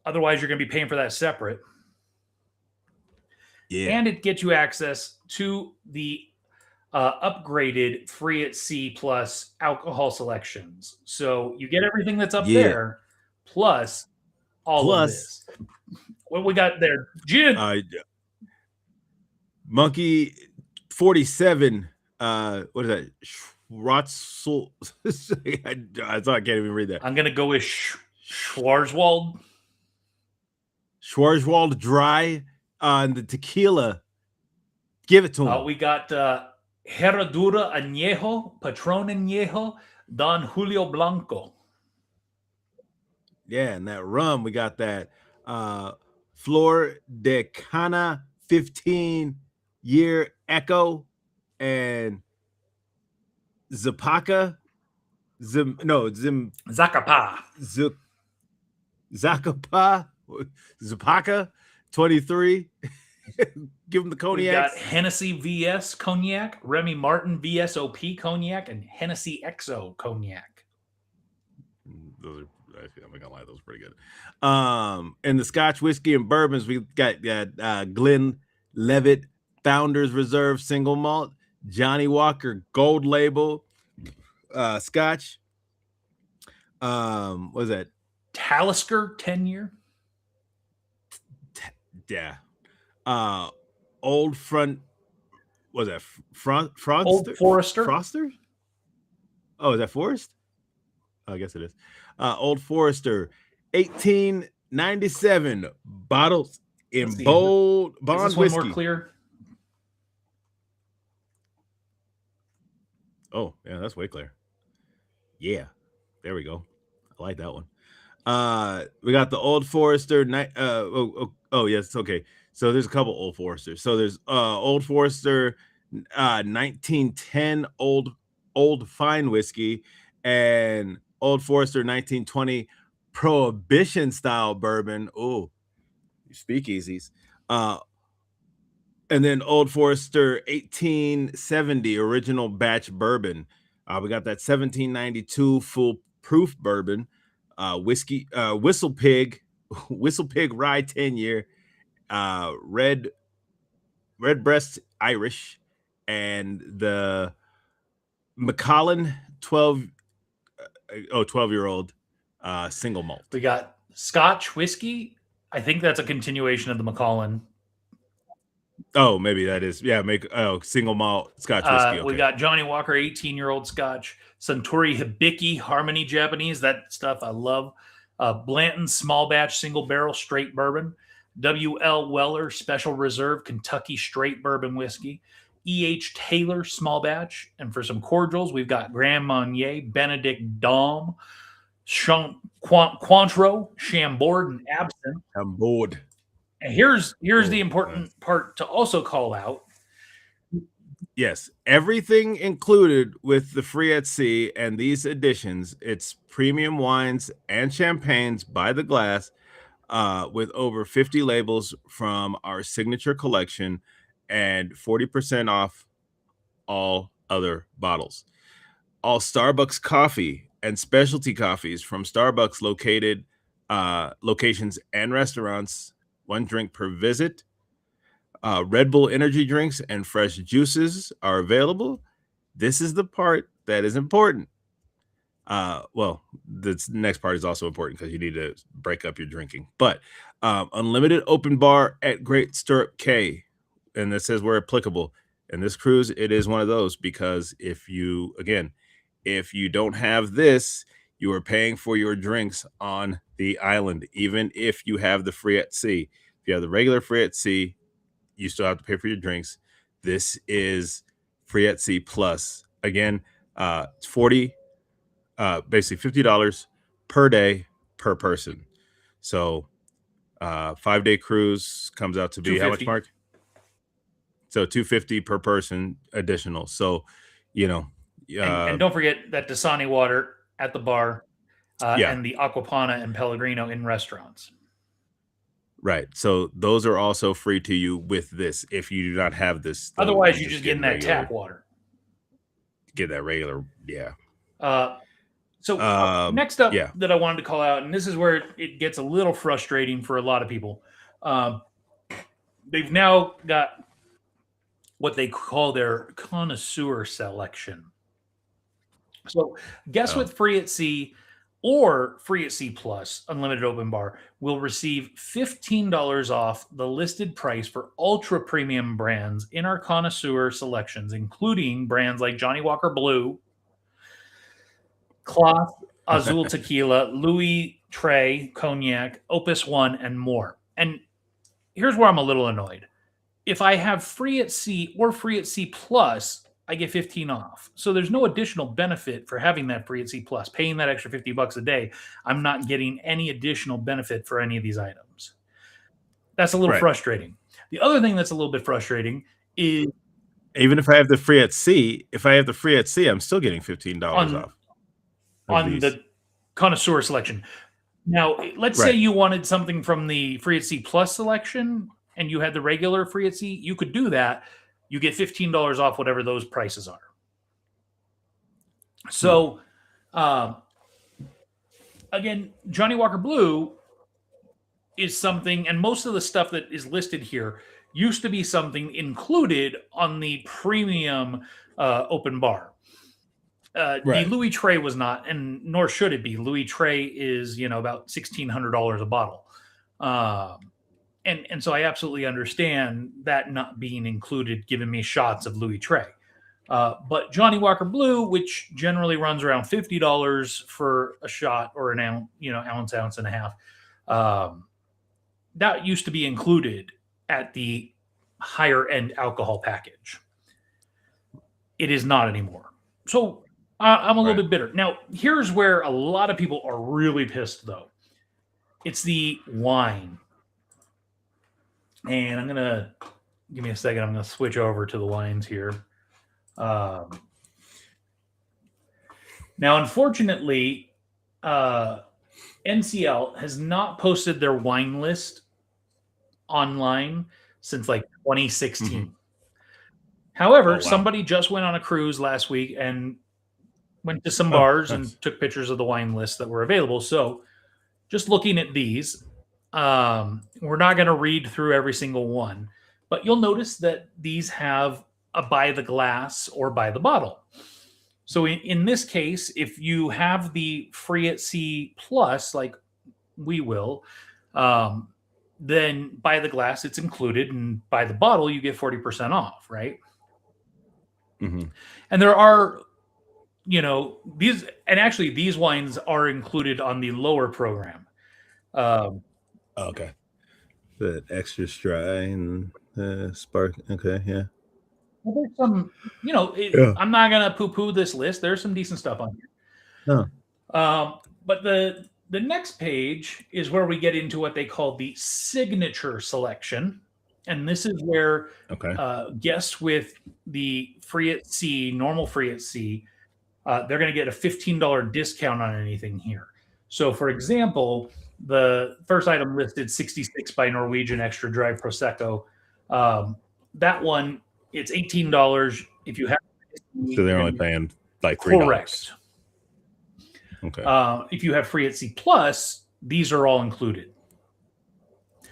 Otherwise, you're going to be paying for that separate. Yeah. And it gets you access to the upgraded free at C+ alcohol selections. So you get everything that's up there, plus all of this. What we got there? Gin. Monkey 47. What is that? Schwarzwald. I thought I can't even read that. I'm gonna go with Schwarzwald. Schwarzwald dry on the tequila. Give it to him. We got Herradura Añejo, Patron Añejo, Don Julio Blanco. Yeah, and that rum, we got that Flor de Cana 15-year Echo and Zapaka. Zacapa. Zacapa. Zapaka 23. Give him the cognac. We got Hennessy VS Cognac, Remy Martin VSOP Cognac, and Hennessy XO Cognac. Those are, I'm not gonna lie, those are pretty good. And the Scotch whiskey and bourbons, we got Glenn Levitt Founders Reserve Single Malt, Johnny Walker Gold Label Scotch. What is that? Talisker 10-year. Yeah. Old Front. What was that? Old Forester. Froster? Oh, is that Forest? Oh, I guess it is. Old Forester, 1897 bottles in bold bond is this whiskey. One more clear. Oh, yeah, that's way clear. Yeah, there we go. I like that one. We got the Old Forester. Yes, okay. So there's a couple Old Foresters. So there's Old Forester 1910 old fine whiskey and Old Forester 1920 Prohibition style bourbon. Oh, speakeasies. And then Old Forester 1870 original batch bourbon. We got that 1792 full proof bourbon. Whiskey, Whistle Pig Rye 10-year, red breast Irish, and the Macallan 12-year-old single malt. We got Scotch whiskey, I think that's a continuation of the Macallan. Oh, maybe that is. Yeah, single malt Scotch whiskey. Okay. We got Johnny Walker 18-year-old Scotch, Suntory Hibiki Harmony Japanese. That stuff I love. Blanton Small Batch Single Barrel Straight Bourbon. W.L. Weller Special Reserve Kentucky Straight Bourbon Whiskey. E.H. Taylor Small Batch. And for some cordials, we've got Grand Marnier, Benedict Dom, Cointreau, Chambord, and Absinthe. I'm bored. And here's the important part to also call out. Yes, everything included with the free at sea and these editions. It's premium wines and champagnes by the glass, with over 50 labels from our signature collection and 40% off all other bottles. All Starbucks coffee and specialty coffees from Starbucks locations and restaurants. 1 drink per visit. Red Bull energy drinks and fresh juices are available. This is the part that is important. Well, the next part is also important because you need to break up your drinking. But unlimited open bar at Great Stirrup Cay, and this says where applicable. And this cruise, it is one of those, because if you don't have this, you are paying for your drinks on the island, even if you have the free at sea. If you have the regular free at sea, you still have to pay for your drinks. This is free at sea plus. Again, it's basically $50 per day per person. So 5-day cruise comes out to be how much, Mark? So $250 per person additional. So, and don't forget that Dasani water at the bar, and the Aquapana and Pellegrino in restaurants. Right. So those are also free to you with this. If you do not have this, otherwise you're just getting that tap water. Get that regular, yeah. So next up that I wanted to call out, and this is where it gets a little frustrating for a lot of people. They've now got what they call their connoisseur selection. So guests with free at sea or free at sea plus unlimited open bar will receive $15 off the listed price for ultra premium brands in our connoisseur selections, including brands like Johnny Walker Blue, Cloth, Azul Tequila, Louis Trey Cognac, Opus One, and more. And here's where I'm a little annoyed. If I have free at sea or free at sea plus, I get 15 off. So there's no additional benefit for having that free at sea plus. Paying that extra $50 a day, I'm not getting any additional benefit for any of these items. That's a little frustrating. The other thing that's a little bit frustrating is, even if I have the free at sea, I'm still getting $15 off on the connoisseur selection. Now, let's say you wanted something from the free at sea plus selection and you had the regular free at sea, you could do that. You get $15 off whatever those prices are. So, again, Johnny Walker Blue is something, and most of the stuff that is listed here used to be something included on the premium open bar. The Louis Trey was not, and nor should it be. Louis Trey is, about $1,600 a bottle. And so I absolutely understand that not being included, giving me shots of Louis Trey. But Johnny Walker Blue, which generally runs around $50 for a shot or an ounce, ounce and a half, that used to be included at the higher end alcohol package. It is not anymore. So I'm a little bit bitter. Now, here's where a lot of people are really pissed, though. It's the wine. And I'm going to, give me a second, I'm going to switch over to the wines here. Now, unfortunately, NCL has not posted their wine list online since like 2016. Mm-hmm. However, somebody just went on a cruise last week and went to some bars and took pictures of the wine lists that were available. So just looking at these, we're not going to read through every single one, but you'll notice that these have a by the glass or by the bottle. So in this case, if you have the free at sea plus, like we will, then by the glass it's included, and by the bottle you get 40% off, right? Mm-hmm. And there are, these, and actually these wines are included on the lower program. Okay. The extra dry and spark. Okay, yeah. Well, there's some, Yeah. I'm not gonna poo-poo this list. There's some decent stuff on here. No. But the next page is where we get into what they call the signature selection, and this is where guests with the free at sea, normal free at sea, they're going to get a $15 discount on anything here. So, for example, the first item listed 66 by Norwegian Extra Dry Prosecco. That one, it's $18 if you have. So they're only paying like $3. Correct. Okay. If you have free at sea plus, these are all included.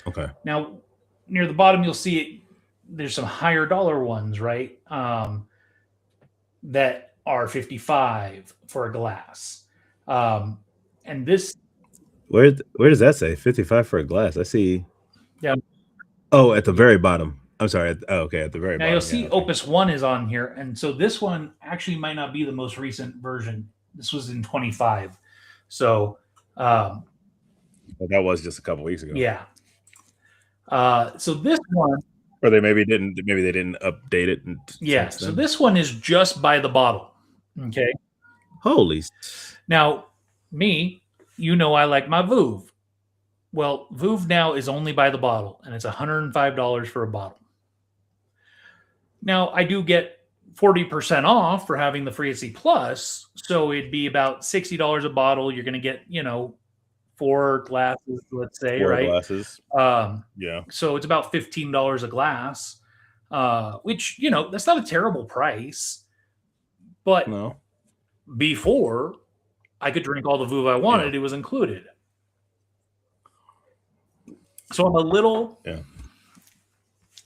Okay. Now, near the bottom, you'll see it. There's some higher dollar ones, right? That are 55 for a glass. And this, where does that say 55 for a glass? I see. Yeah. Oh, at the very bottom. I'm sorry. Okay, at the very bottom. Now you'll see Opus 1 is on here, and so this one actually might not be the most recent version. This was in 25. So that was just a couple weeks ago. Yeah. So this one, or they maybe they didn't update it. Yeah. So this one is just by the bottle. Okay. Holy. Now, me, I like my Vouv. Well, Vouv now is only by the bottle, and it's $105 for a bottle. Now, I do get 40% off for having the free at sea plus, so it'd be about $60 a bottle. You're going to get, 4 glasses, let's say, 4 right? Glasses. Yeah. So it's about $15 a glass, which, that's not a terrible price. But no. Before I could drink all the Vouv I wanted, it was included. So I'm a little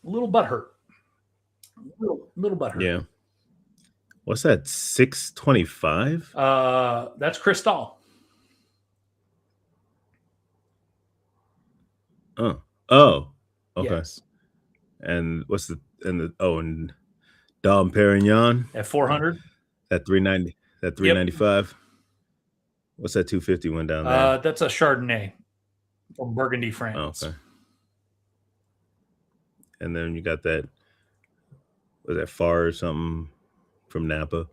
butthurt. Little butthurt. Yeah. What's that? 625? That's Cristal. Oh. Okay. Yes. And what's and Dom Perignon at 400? At 390. At 395. Yep. What's that 250 one down there? That's a Chardonnay from Burgundy, France. Oh, okay. And then you got that. Was that Far or something from Napa?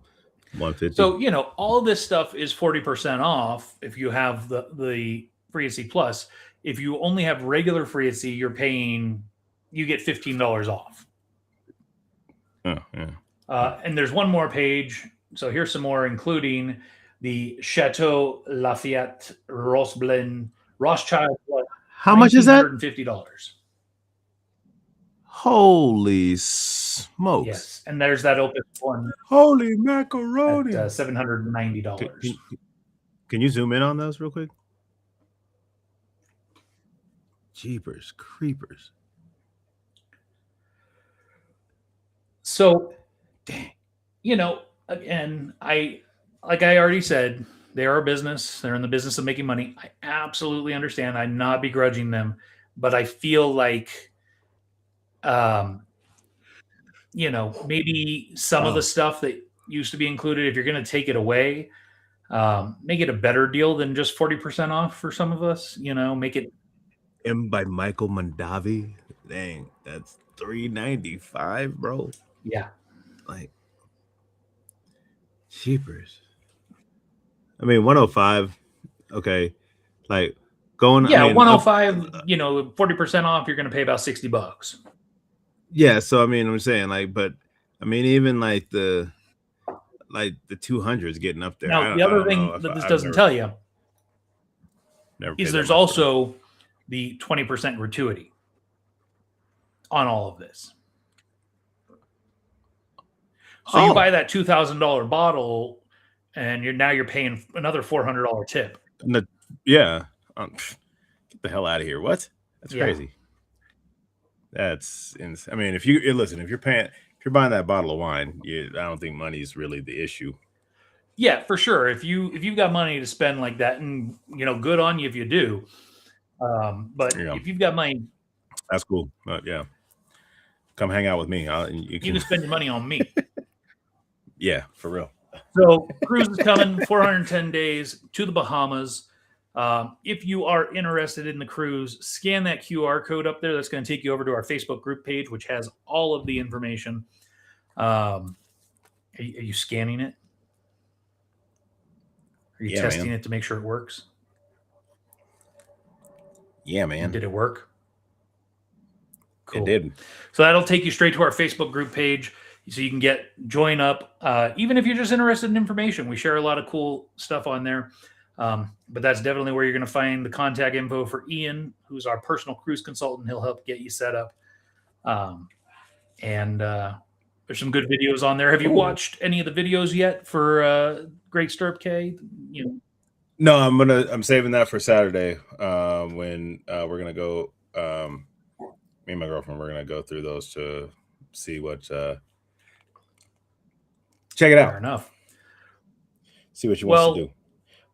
150. So all this stuff is 40% off if you have the free at sea plus. If you only have regular free at sea, you get $15 off. Oh, yeah. And there's one more page. So here's some more, including the Chateau Lafayette Rothschild. How much is that? $150. Holy smokes! Yes, and there's that Opus 1. Holy macaroni! At $790. Can you zoom in on those real quick? Jeepers creepers! So, again, I already said, they are a business. They're in the business of making money. I absolutely understand. I'm not begrudging them, but I feel like, maybe some of the stuff that used to be included, if you're going to take it away, make it a better deal than just 40% off for some of us. Make it. M by Michael Mondavi. Dang, that's $395, bro. Yeah. Like, cheapers. I mean, 105. Okay. Like, going. Yeah, I mean, 105, 40% off, you're going to pay about $60. Yeah. So, I mean, I'm saying, like, but I mean, even like the 200s getting up there. Now, the other thing that this doesn't tell you is there's also the 20% gratuity on all of this. So you buy that $2,000 bottle, and you're paying another $400 tip. Yeah, get the hell out of here! What? That's crazy. That's insane. I mean, if you're buying that bottle of wine, I don't think money is really the issue. Yeah, for sure. If you've got money to spend like that, and good on you if you do. But if you've got money That's cool. Yeah. Come hang out with me. You can spend your money on me. Yeah, for real. So cruise is coming, 410 days to the Bahamas. If you are interested in the cruise, scan that QR code up there. That's going to take you over to our Facebook group page, which has all of the information. Are you scanning it? Are you testing it to make sure it works? Yeah, man. Did it work? Cool. It did. So that'll take you straight to our Facebook group page, so you can join up. Even if you're just interested in information, we share a lot of cool stuff on there. But that's definitely where you're going to find the contact info for Ian, who's our personal cruise consultant. He'll help get you set up. And there's some good videos on there. Have you watched any of the videos yet for Great Stirrup Cay? No, I'm saving that for Saturday when we're gonna go. Me and my girlfriend, we're gonna go through those to see what. Check it out. Fair enough. See what you want to do.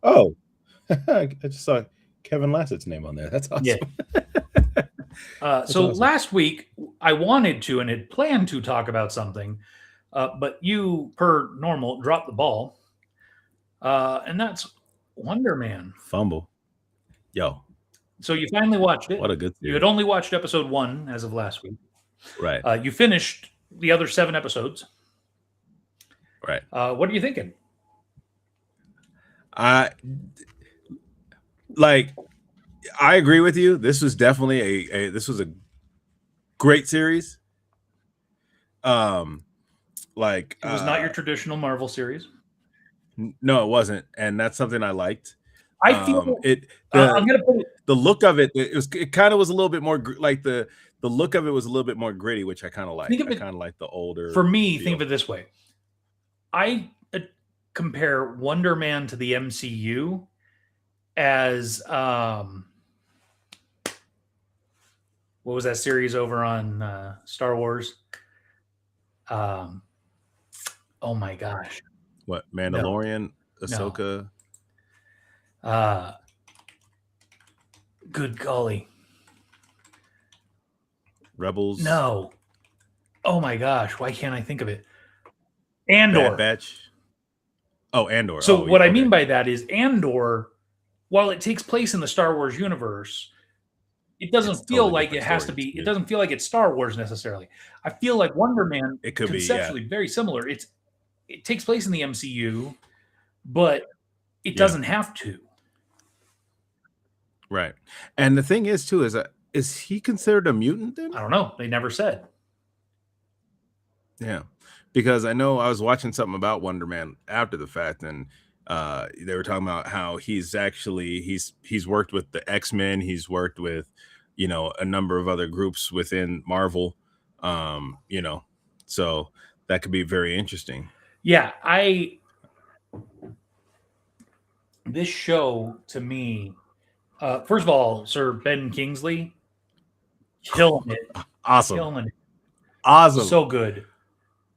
Oh, I just saw Kevin Lassett's name on there. That's awesome. Yeah. So awesome. Last week I wanted to and had planned to talk about something, but you, per normal, dropped the ball, and that's Wonder Man. Fumble. Yo. So you finally watched it. What a good series. You had only watched episode 1 as of last week. Right. You finished the other 7 episodes. Right. What are you thinking? I agree with you. This was definitely this was a great series. It was not your traditional Marvel series. No, it wasn't, and that's something I liked. I feel I'm gonna put the look of it. It kind of was a little bit more the look of it was a little bit more gritty, which I kind of like. I kind of like the older. For me, think of it this way: I compare Wonder Man to the MCU as what was that series over on Star Wars? Oh my gosh! What, Mandalorian? No. Ahsoka? No. Good golly. Rebels? No. Oh my gosh, why can't I think of it? Andor. Bad Batch. Oh, Andor. So what I mean by that is Andor, while it takes place in the Star Wars universe, it doesn't feel like it has to be. It doesn't feel like it's Star Wars necessarily. I feel like Wonder Man it could conceptually very similar. It takes place in the MCU, but it doesn't have to. Right. And the thing is too, is he considered a mutant then? I don't know. They never said. Yeah. Because I know I was watching something about Wonder Man after the fact, and they were talking about how he's worked with the X-Men, he's worked with, a number of other groups within Marvel, so that could be very interesting. Yeah, this show to me, first of all, Sir Ben Kingsley, killing it. Awesome. Killing it. Awesome. So good.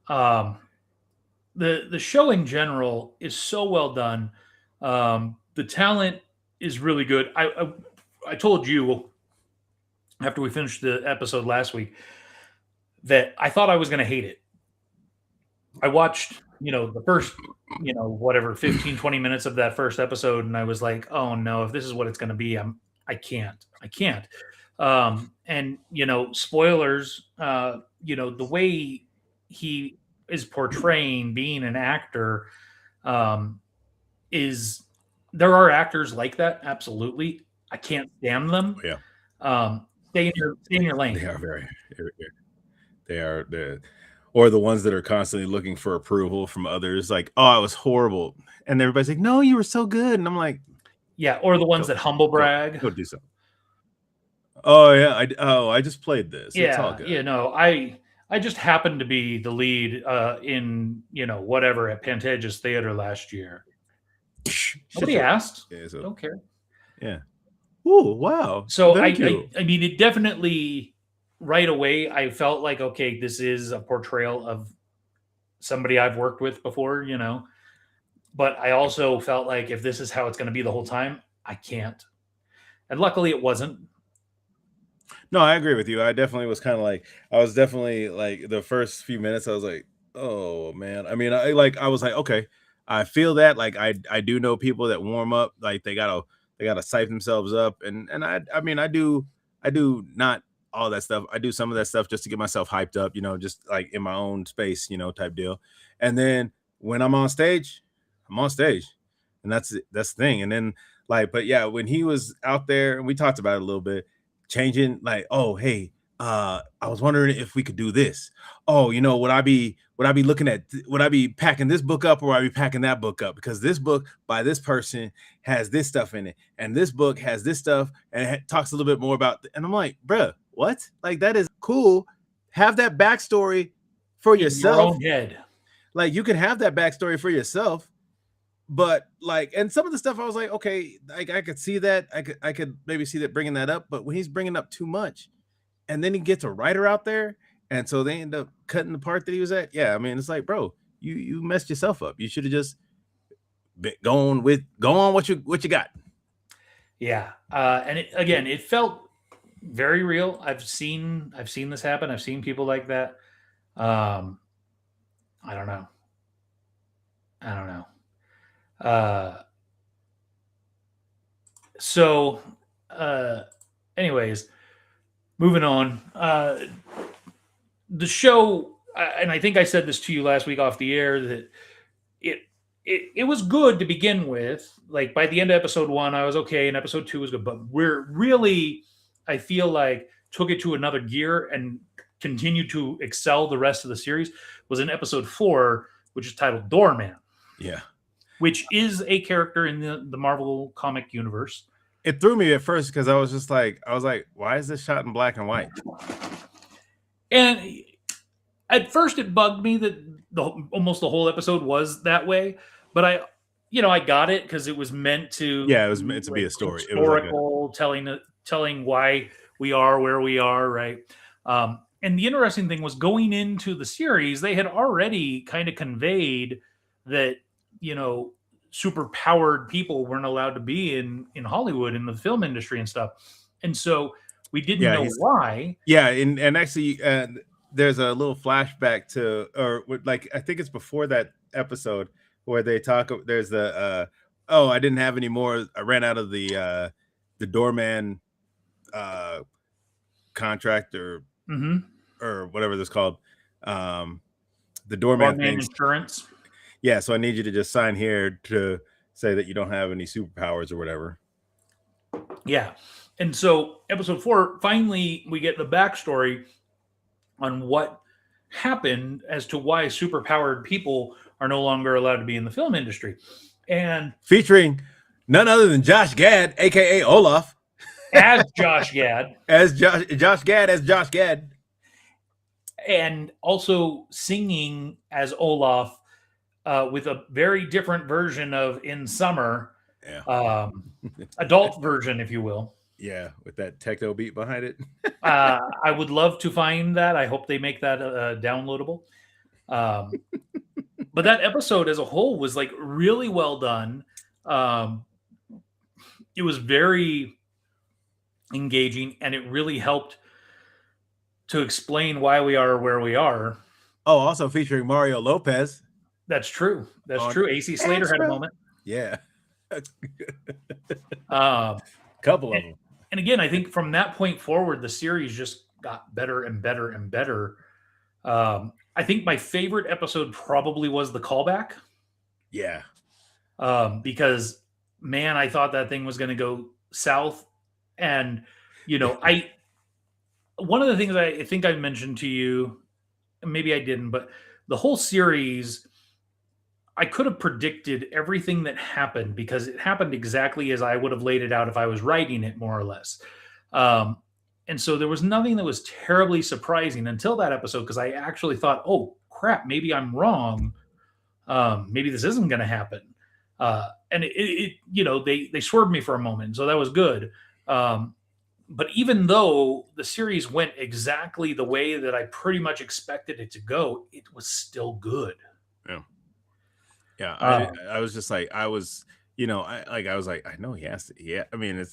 The show in general is so well done. The talent is really good. I told you after we finished the episode last week that I thought I was going to hate it. I watched, the first, 15, 20 minutes of that first episode, and I was like, oh no, if this is what it's going to be, I can't. And spoilers, the way he is portraying being an actor, is there are actors like that. Absolutely. I can't stand them. Yeah. Stay in your lane. They are or the ones that are constantly looking for approval from others, like, oh, it was horrible, and everybody's like, no, you were so good, and I'm like, yeah. Or the ones that humble brag. Go do something. Oh yeah, I just played this. Yeah, it's all good. I just happened to be the lead in whatever at Pantages Theater last year. Nobody asked. Yeah, so, don't care. Yeah. Ooh, wow. So I mean, it definitely right away I felt like, okay, this is a portrayal of somebody I've worked with before, But I also felt like if this is how it's going to be the whole time, I can't. And luckily, it wasn't. No, I agree with you. I definitely was kind of like, I was definitely like the first few minutes, I was like, oh man. I mean, I was like, okay, I feel that. Like I do know people that warm up, like they gotta psych themselves up. And I mean, I do not all that stuff. I do some of that stuff just to get myself hyped up, just like in my own space, type deal. And then when I'm on stage, I'm on stage. And that's the thing. And then like, but yeah, when he was out there, and we talked about it a little bit, changing like, oh hey, I was wondering if we could do this. Oh, would I be looking at would I be packing this book up, or would I be packing that book up, because this book by this person has this stuff in it, and this book has this stuff, and it talks a little bit more about and I'm like, bruh, what? Like, that is cool. Have that backstory for In your yourself. own head. Like, you can have that backstory for yourself, but like, and some of the stuff I was like, okay, like I could see that, I could maybe see that bringing that up, but when he's bringing up too much, and then he gets a writer out there, and so they end up cutting the part that he was at. Yeah, I mean, it's like, bro, you messed yourself up. You should have just go on what you got. Yeah, and again, it felt very real. I've seen this happen. I've seen people like that. Um, I don't know. I don't know. Uh, so, uh, anyways, moving on. The show, and I think I said this to you last week off the air, that it it was good to begin with. Like by the end of episode one, I was okay, and episode two was good. But we're really, I feel like, took it to another gear and continued to excel the rest of the series. Was in episode four, which is titled Doorman, Yeah. which is a character in the Marvel comic universe. It threw me at first because I was like, why is this shot in black and white? And at first, it bugged me that almost the whole episode was that way. But I got it because it was meant to. Yeah, it was meant to be a story. It was like Historical, telling why we are where we are, right? And the interesting thing was, going into the series, they had already kind of conveyed that super powered people weren't allowed to be in Hollywood, in the film industry and stuff. And so we didn't know why. Yeah, and actually, there's a little flashback to, or like, I think it's before that episode where they talk. There's the oh, I didn't have any more. I ran out of the doorman contract, or whatever this called, the doorman thing. Insurance. Yeah, so I need you to just sign here to say that you don't have any superpowers or whatever. Yeah. And so episode four, finally, we get the backstory on what happened as to why superpowered people are no longer allowed to be in the film industry. And featuring none other than Josh Gad, aka Olaf, as Josh Gad. Josh Gad. And also singing as Olaf, with a very different version of In Summer. Yeah. Adult version, if you will. Yeah, with that techno beat behind it. I would love to find that. I hope they make that downloadable. But that episode as a whole was like really well done. It was very engaging, and it really helped to explain why we are where we are. Oh, also featuring Mario Lopez. That's true. That's true. AC Slater had a moment. Yeah. Couple of them. And again, I think from that point forward, the series just got better and better and better. I think my favorite episode probably was the callback. Yeah. Because, man, I thought that thing was going to go south. And, one of the things I think I mentioned to you, maybe I didn't, but the whole series, I could have predicted everything that happened because it happened exactly as I would have laid it out if I was writing it, more or less. And so there was nothing that was terribly surprising until that episode, because I actually thought, oh, crap, maybe I'm wrong. Maybe this isn't going to happen. And they swerved me for a moment. So that was good. But even though the series went exactly the way that I pretty much expected it to go, it was still good. Yeah. Yeah, I was just like, I was like, I know he has to. Yeah, I mean,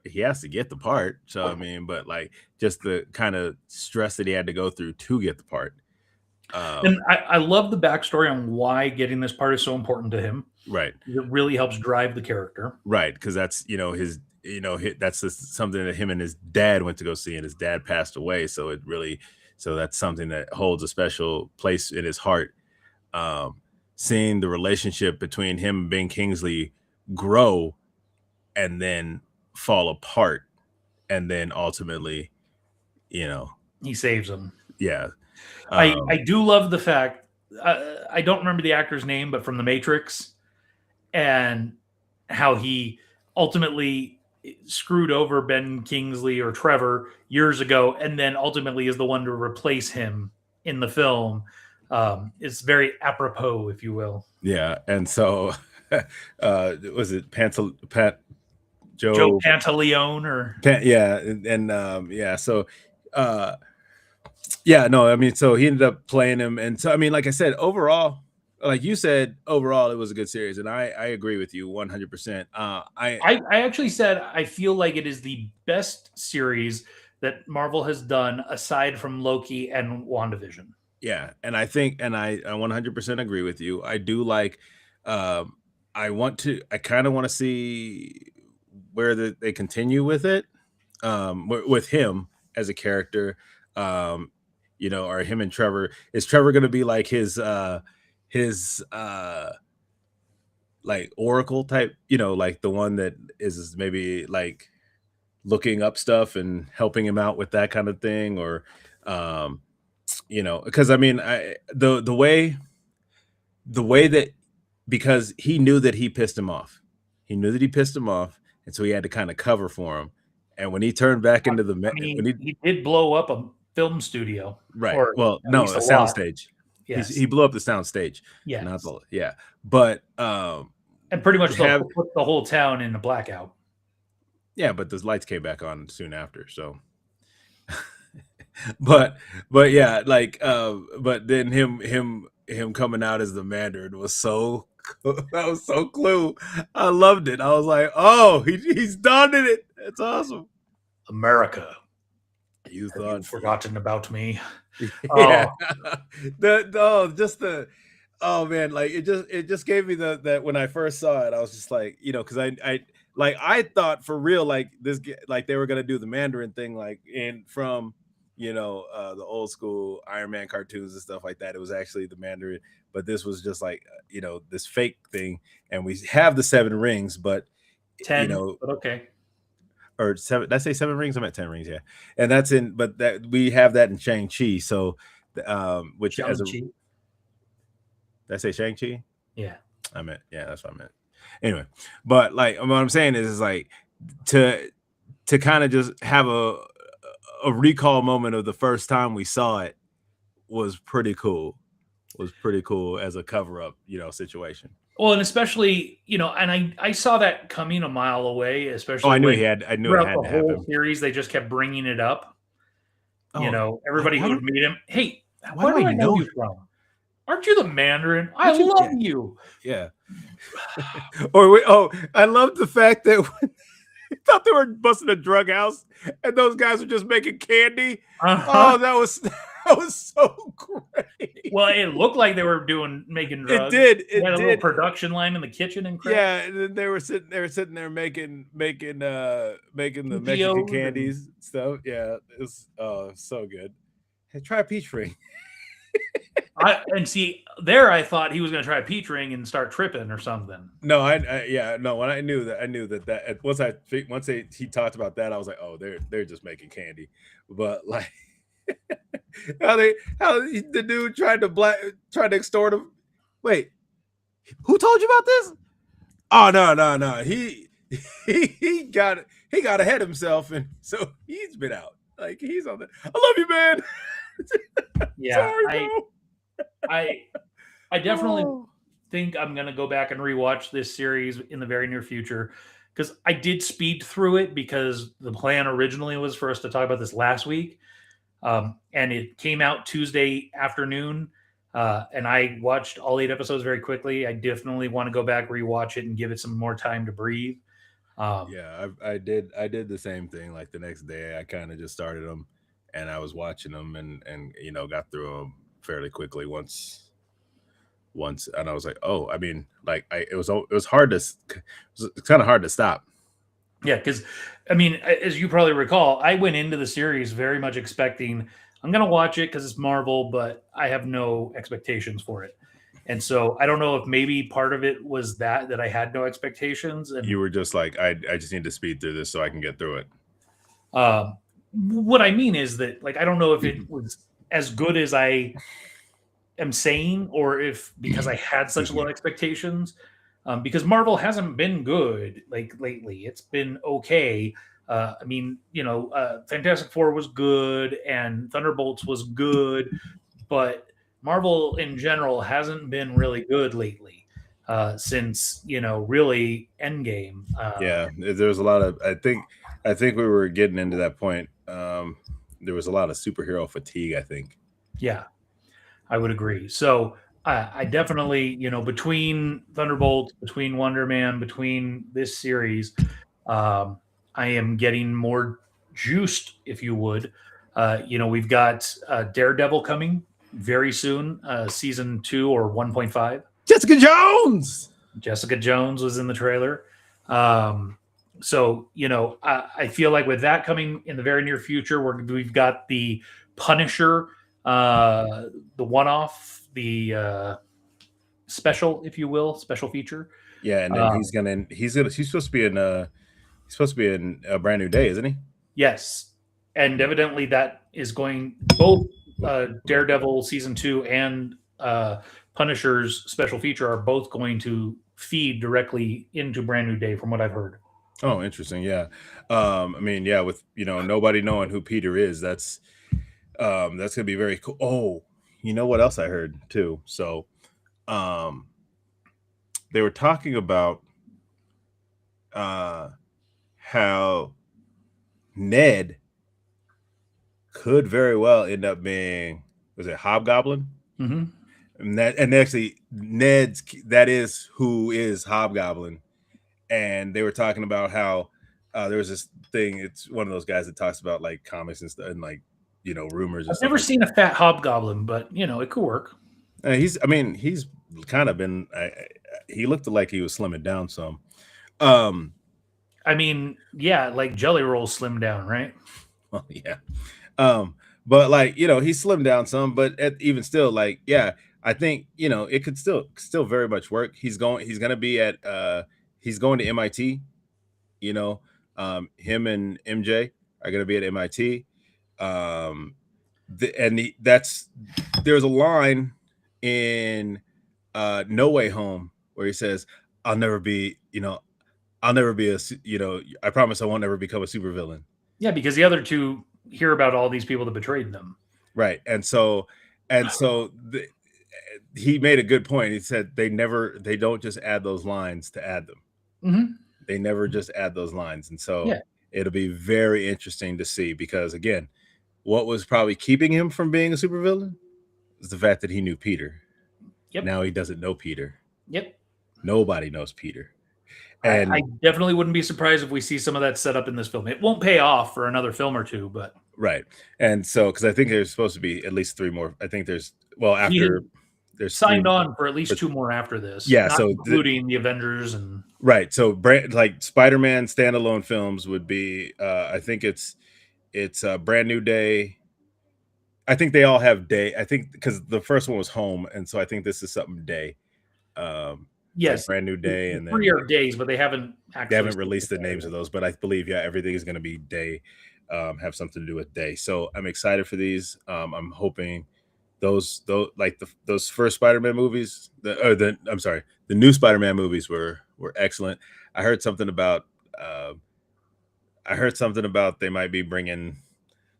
he has to get the part. So I mean, but like just the kind of stress that he had to go through to get the part. And I love the backstory on why getting this part is so important to him. Right, It really helps drive the character. right, because that's that's just something that him and his dad went to go see, and his dad passed away. So that's something that holds a special place in his heart. Um, Seeing the relationship between him and Ben Kingsley grow and then fall apart, and then ultimately, you know, He saves him. yeah, I do love the fact I don't remember the actor's name, but from The Matrix, and how he ultimately screwed over Ben Kingsley or Trevor years ago, and then ultimately is the one to replace him in the film. It's very apropos, if you will. yeah, and so was it Joe Pantaleone or Yeah, and yeah, so yeah, no, I mean, so he ended up playing him, and so I mean, like I said, overall, like you said, overall, it was a good series, and I agree with you 100%. I actually said I feel like it is the best series that Marvel has done aside from Loki and WandaVision. Yeah, and I think, and I 100% agree with you. I do like, um, I kind of want to see where they continue with it, with him as a character, or him and Trevor. Is Trevor going to be like his like Oracle type, like the one that is maybe like looking up stuff and helping him out with that kind of thing, or because I mean, the way that, because he knew that he pissed him off. He knew that he pissed him off, and so he had to kind of cover for him. And when he turned back into the I mean, he did blow up a film studio, right, or well, at no, least a a lot. soundstage. Yes, He blew up the soundstage, yes, not the yeah. But and pretty much have put the whole town in a blackout. yeah, but the lights came back on soon after. So, but yeah, like but then him coming out as the Mandarin was so that was so cool. I loved it. I was like, oh, he's done it. It's awesome. America, You have you thought, forgotten about me? yeah. Oh, Oh man, like it just gave me that when I first saw it, I was just like, because I thought for real, like like they were gonna do the Mandarin thing, like in from the old school Iron Man cartoons and stuff like that. It was actually the Mandarin, but this was just like this fake thing, and we have the 7 rings, but 10, but okay. or 7. Did I say 7 rings? I'm at 10 rings, yeah. And that's but that we have that in Shang-Chi. So, which as a Shang-Chi. did I say Shang-Chi? Yeah. Yeah, that's what I meant. Anyway, but like what I'm saying is like to kind of just have a recall moment of the first time we saw it was pretty cool. Was pretty cool as a cover up, situation. Well, and especially, and I saw that coming a mile away, Oh, especially I knew when I knew it throughout had the to whole happen. series they just kept bringing it up. Oh, Everybody why who do would meet him, hey, why where do do I I know know? you from? Aren't you the Mandarin? I Aren't you? love Yeah, you. yeah. I love the fact that I thought they were busting a drug house, and those guys were just making candy. Uh-huh. Oh, that was so great. Well, it looked like they were making It drugs. did. They had It a little did. production line in the kitchen and crap. Yeah, and then they were sitting there making the Mexican POs and candies and stuff. Yeah, it's so good. Hey, try a peach ring. see there I thought he was going to try a peach ring and start tripping or something. No, yeah, no. When I knew that once he talked about that, I was like, oh, they're just making candy. But like how the dude tried to extort him. Wait, who told you about this? Oh, no. He got ahead of himself, and so he's been out. Like he's on the. I love you, man. Yeah, Sorry, bro. I definitely Oh. think I'm going to go back and rewatch this series in the very near future because I did speed through it because the plan originally was for us to talk about this last week. And it came out Tuesday afternoon. And I watched all 8 episodes very quickly. I definitely want to go back, rewatch it, and give it some more time to breathe. Yeah, I did the same thing. Like the next day, I kind of just started them, and I was watching them, and got through them fairly quickly once, and I was like, oh, I mean, like it was hard to it's kind of hard to stop. Yeah, because I mean, as you probably recall, I went into the series very much expecting I'm going to watch it because it's Marvel, but I have no expectations for it. And so I don't know if maybe part of it was that I had no expectations, and You were just like, I just need to speed through this so I can get through it. what I mean is that like I don't know if it was as good as I am saying, or if because I had such low expectations, because Marvel hasn't been good like lately. It's been okay. I mean, Fantastic Four was good and Thunderbolts was good, but Marvel in general hasn't been really good lately since really Endgame. Yeah, there's a lot of I think we were getting into that point. There was a lot of superhero fatigue, I think. Yeah, I would agree. So I definitely, between Thunderbolt, between Wonder Man, between this series, um, I am getting more juiced, if you would. We've got Daredevil coming very soon, season 2 or 1.5. Jessica Jones. Jessica Jones was in the trailer. So, I feel like with that coming in the very near future, we've got the Punisher, the one-off, the special, if you will, special feature. Yeah, and then he's supposed to be in a Brand New Day, isn't he? Yes, and evidently that is going both Daredevil season 2 and Punisher's special feature are both going to feed directly into Brand New Day, from what I've heard. Oh, interesting. Yeah. I mean, yeah, with nobody knowing who Peter is, that's gonna be very cool. Oh, you know what else I heard too? So, um, they were talking about uh how Ned could very well end up being, was it Hobgoblin? Mm-hmm. And actually that is who is Hobgoblin. And they were talking about how there was this thing. It's one of those guys that talks about like comics and stuff and like rumors and I've stuff never like seen a fat hobgoblin, but it could work. that. He's kind of been. He looked like he was slimming down some. Um, I mean, yeah, like Jelly Rolls slim down, right? well, yeah. But like he slimmed down some, but even still, like yeah, I think it could still very much work. He's gonna be at he's going to MIT. You know, him and MJ are gonna be at MIT. Um, that's there's a line in No Way Home where he says, "I'll never be, I'll never be I promise I won't ever become a supervillain." Yeah, because the other two hear about all these people that betrayed them. Right, and so he made a good point. He said they don't just add those lines to add them. Mm-hmm. They never just add those lines, and so Yeah. it'll be very interesting to see because again, what was probably keeping him from being a supervillain is the fact that he knew Peter. Yep. Now he doesn't know Peter. Yep. Nobody knows Peter. I And definitely wouldn't be surprised if we see some of that set up in this film. It won't pay off for another film or two, but right. And so because I think there's supposed to be at least 3 more. I think there's he had after there's signed 3. on for at least 2 more after this. Yeah, not so including the Avengers and right. So like Spider-Man standalone films would be I think it's a Brand New Day. I think they all have day. I think because the first one was Home, and so I think this is something day. It's like yes, Brand New Day, and then 3 are days, but they haven't they actually haven't released the names of those, but I believe everything is going to be day, have something to do with day. So I'm excited for these. I'm hoping those like those first Spider-Man movies, I'm sorry, the new Spider-Man movies were excellent. I heard something about they might be bringing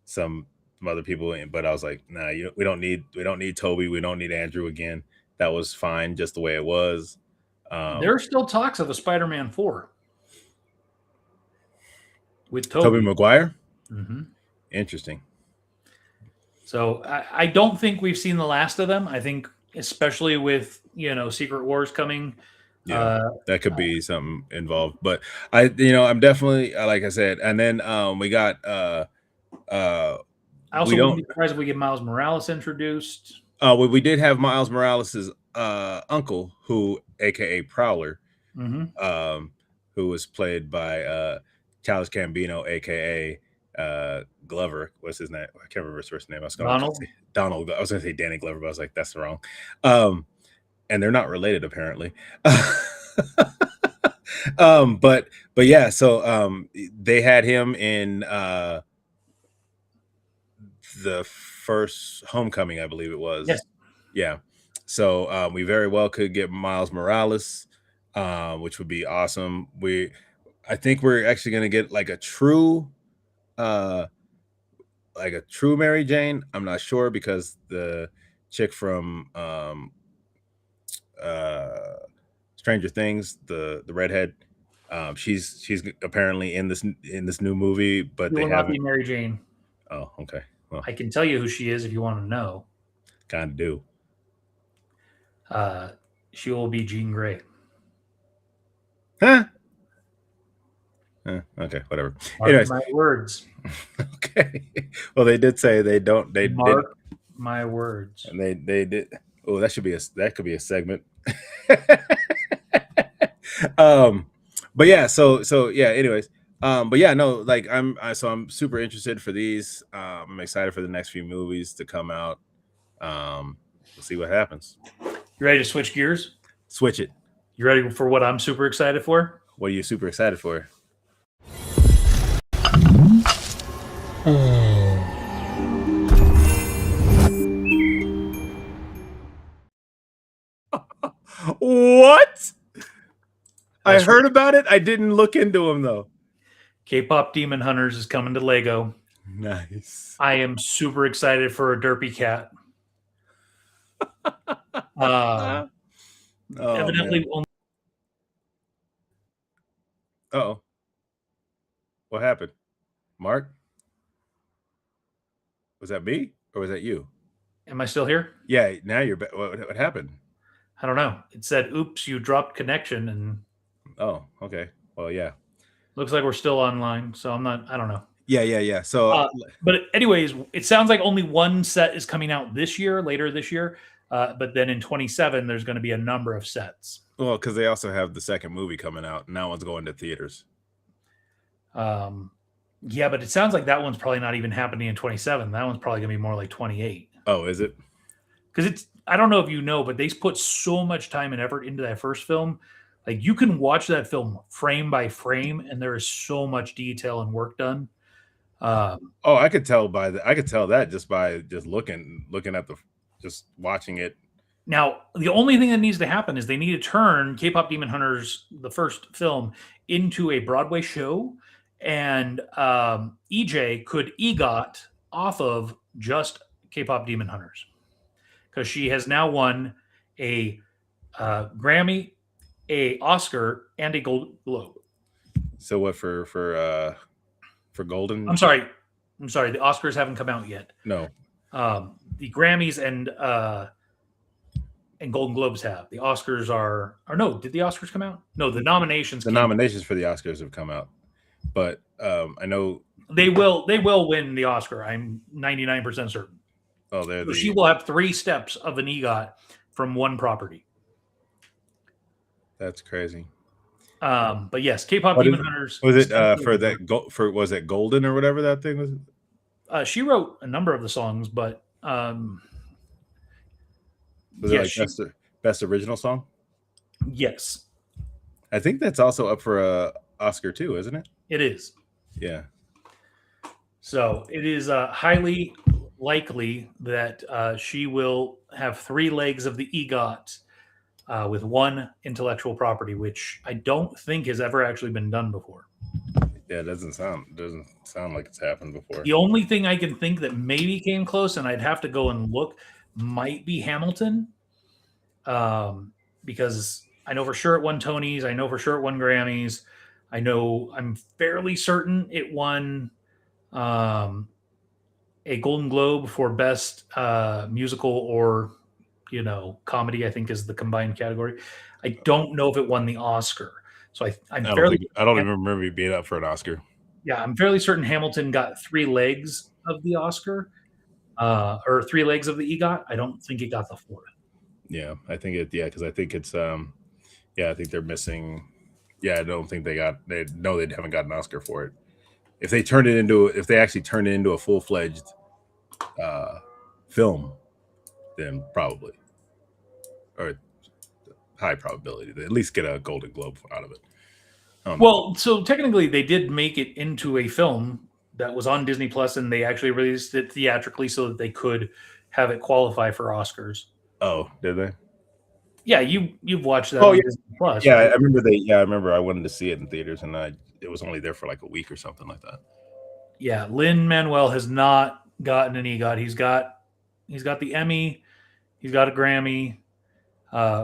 some other people in, but I was like, nah, we don't need Toby, we don't need Andrew again. That was fine just the way it was. There are still talks of a Spider-Man 4 with Toby Toby. Maguire. Mm-hmm. Interesting. So I don't think we've seen the last of them. I think especially with Secret Wars coming. Yeah, that could be something involved. But I'm definitely like I said, and then we got I we also wouldn't don't be surprised if we get Miles Morales introduced. we did have Miles Morales' uncle, who aka Prowler, Mm-hmm. who was played by Childish Gambino, aka Glover. What's his name? I can't remember his first name. I was going to Donald. say Donald. I was going to say Danny Glover, but I was like, that's wrong. And they're not related, apparently. But yeah, so they had him in the first Homecoming, I believe it was. Yes. Yeah. So we very well could get Miles Morales, which would be awesome. I think we're actually going to get like a true Mary Jane. I'm not sure, because the chick from Stranger Things, the redhead, she's apparently in this new movie, but She they will not haven't. be Mary Jane. Oh, okay. Well, I can tell you who she is if you want to know. kind of do. She will be Jean Grey. Huh? Okay, whatever. Mark Anyways, my words. okay. Well, they did say they don't. They Mark my words. and they did. Oh, that could be a segment. But yeah, so yeah. Anyways, but yeah, no, like I'm super interested for these. I'm excited for the next few movies to come out. We'll see what happens. You ready to switch gears? Switch it. You ready for what I'm super excited for? What are you super excited for? What? I heard about it. I didn't look into them though. K-pop Demon Hunters is coming to Lego. Nice. I am super excited for a derpy cat. Evidently, only. Uh-oh. What happened? Mark? Was that me or was that you? Am I still here? Yeah, now you're back. What happened? I don't know. It said, "Oops, you dropped connection," and Oh, okay. Well, yeah. looks like we're still online. So I'm not. I don't know. Yeah. So, but anyways, it sounds like only one set is coming out later this year. But then in 27, there's going to be a number of sets. well, because they also have the second movie coming out, and that one's going to theaters. Yeah, but it sounds like that one's probably not even happening in 27. That one's probably going to be more like 28. Oh, is it? Because I don't know if you know, but they put so much time and effort into that first film. Like, you can watch that film frame by frame, and there is so much detail and work done. I could tell that just by looking at just watching it. Now, the only thing that needs to happen is they need to turn K-pop Demon Hunters, the first film, into a Broadway show, and EJ could EGOT off of just K-pop Demon Hunters, because she has now won a Grammy, a Oscar, and a Gold Globe. So what for Golden? I'm sorry, the Oscars haven't come out yet. No. The Grammys and Golden Globes have. The Oscars are no. Did the Oscars come out? No, the nominations. The nominations for the Oscars have come out, but I know they will win the Oscar. I'm 99% certain. Oh, so she will have 3 steps of an EGOT from one property. That's crazy. But yes, K-pop Demon Hunters. Was it was it Golden or whatever that thing was? She wrote a number of the songs, but was it like best original song? Yes. I think that's also up for a Oscar too, isn't it? It is. Yeah. So it is highly likely that she will have 3 legs of the EGOT with 1 intellectual property, which I don't think has ever actually been done before. Yeah, it doesn't sound like it's happened before. The only thing I can think that maybe came close, and I'd have to go and look, might be Hamilton, because I know for sure it won Tonys. I know for sure it won Grammys. I'm fairly certain it won a Golden Globe for best musical or comedy, I think is the combined category. I don't know if it won the Oscar. So I'm I fairly don't even remember it being up for an Oscar. yeah, I'm fairly certain Hamilton got 3 legs of the Oscar, or 3 legs of the EGOT. I don't think it got the 4th. Yeah, I think it. Yeah, because I think it's. I think they're missing. Yeah, I don't think they haven't got an Oscar for it. If they actually turned it into a full-fledged film, then probably, or high probability to at least get a Golden Globe out of it. Well, so technically they did make it into a film that was on Disney Plus, and they actually released it theatrically so that they could have it qualify for Oscars. Oh, did they? Yeah, you've watched that Oh, on yeah. Disney Plus, Yeah, right? I remember I remember I wanted to see it in theaters, and it was only there for like a week or something like that. Yeah, Lin-Manuel has not gotten an EGOT. He's got the Emmy, he's got a Grammy,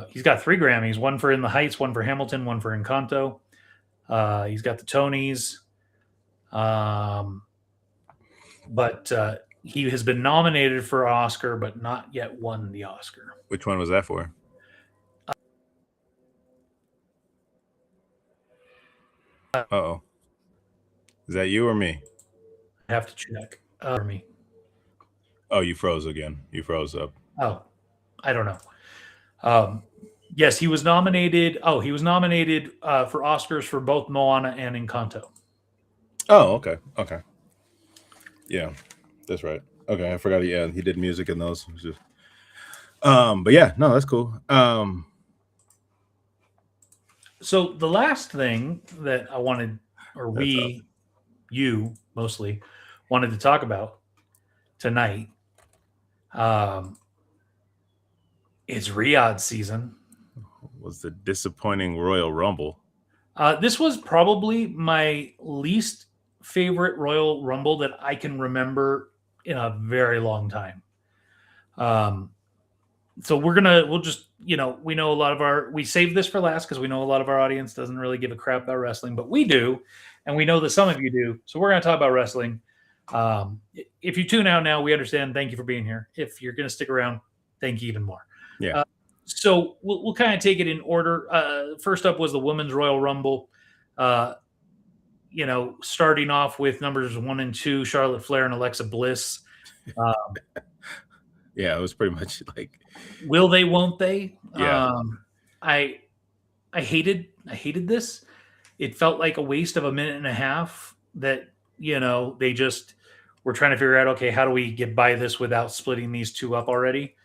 he's got 3 Grammys, one for In the Heights, one for Hamilton, one for Encanto. He's got the Tonys, but he has been nominated for Oscar, but not yet won the Oscar. Which one was that for? Uh-oh. Is that you or me? I have to check. For me. Oh, you froze again. You froze up. Oh, I don't know. Yes, he was nominated. Oh, he was nominated for Oscars for both Moana and Encanto. Oh, okay. Okay. Yeah, that's right. Okay, I forgot. Yeah, he did music in those. But yeah, no, that's cool. So the last thing that I wanted, or you mostly wanted to talk about tonight, is Riyadh season. Was the disappointing Royal Rumble? This was probably my least favorite Royal Rumble that I can remember in a very long time. So we'll just, we know we save this for last because we know a lot of our audience doesn't really give a crap about wrestling, but we do. And we know that some of you do. So we're going to talk about wrestling. If you tune out now, we understand. Thank you for being here. If you're going to stick around, thank you even more. Yeah. So we'll kind of take it in order. First up was the Women's Royal Rumble. Starting off with numbers 1 and 2, Charlotte Flair and Alexa Bliss. Yeah, it was pretty much like, will they, won't they? Yeah. I hated this. It felt like a waste of a minute and a half that, they just were trying to figure out, okay, how do we get by this without splitting these two up already?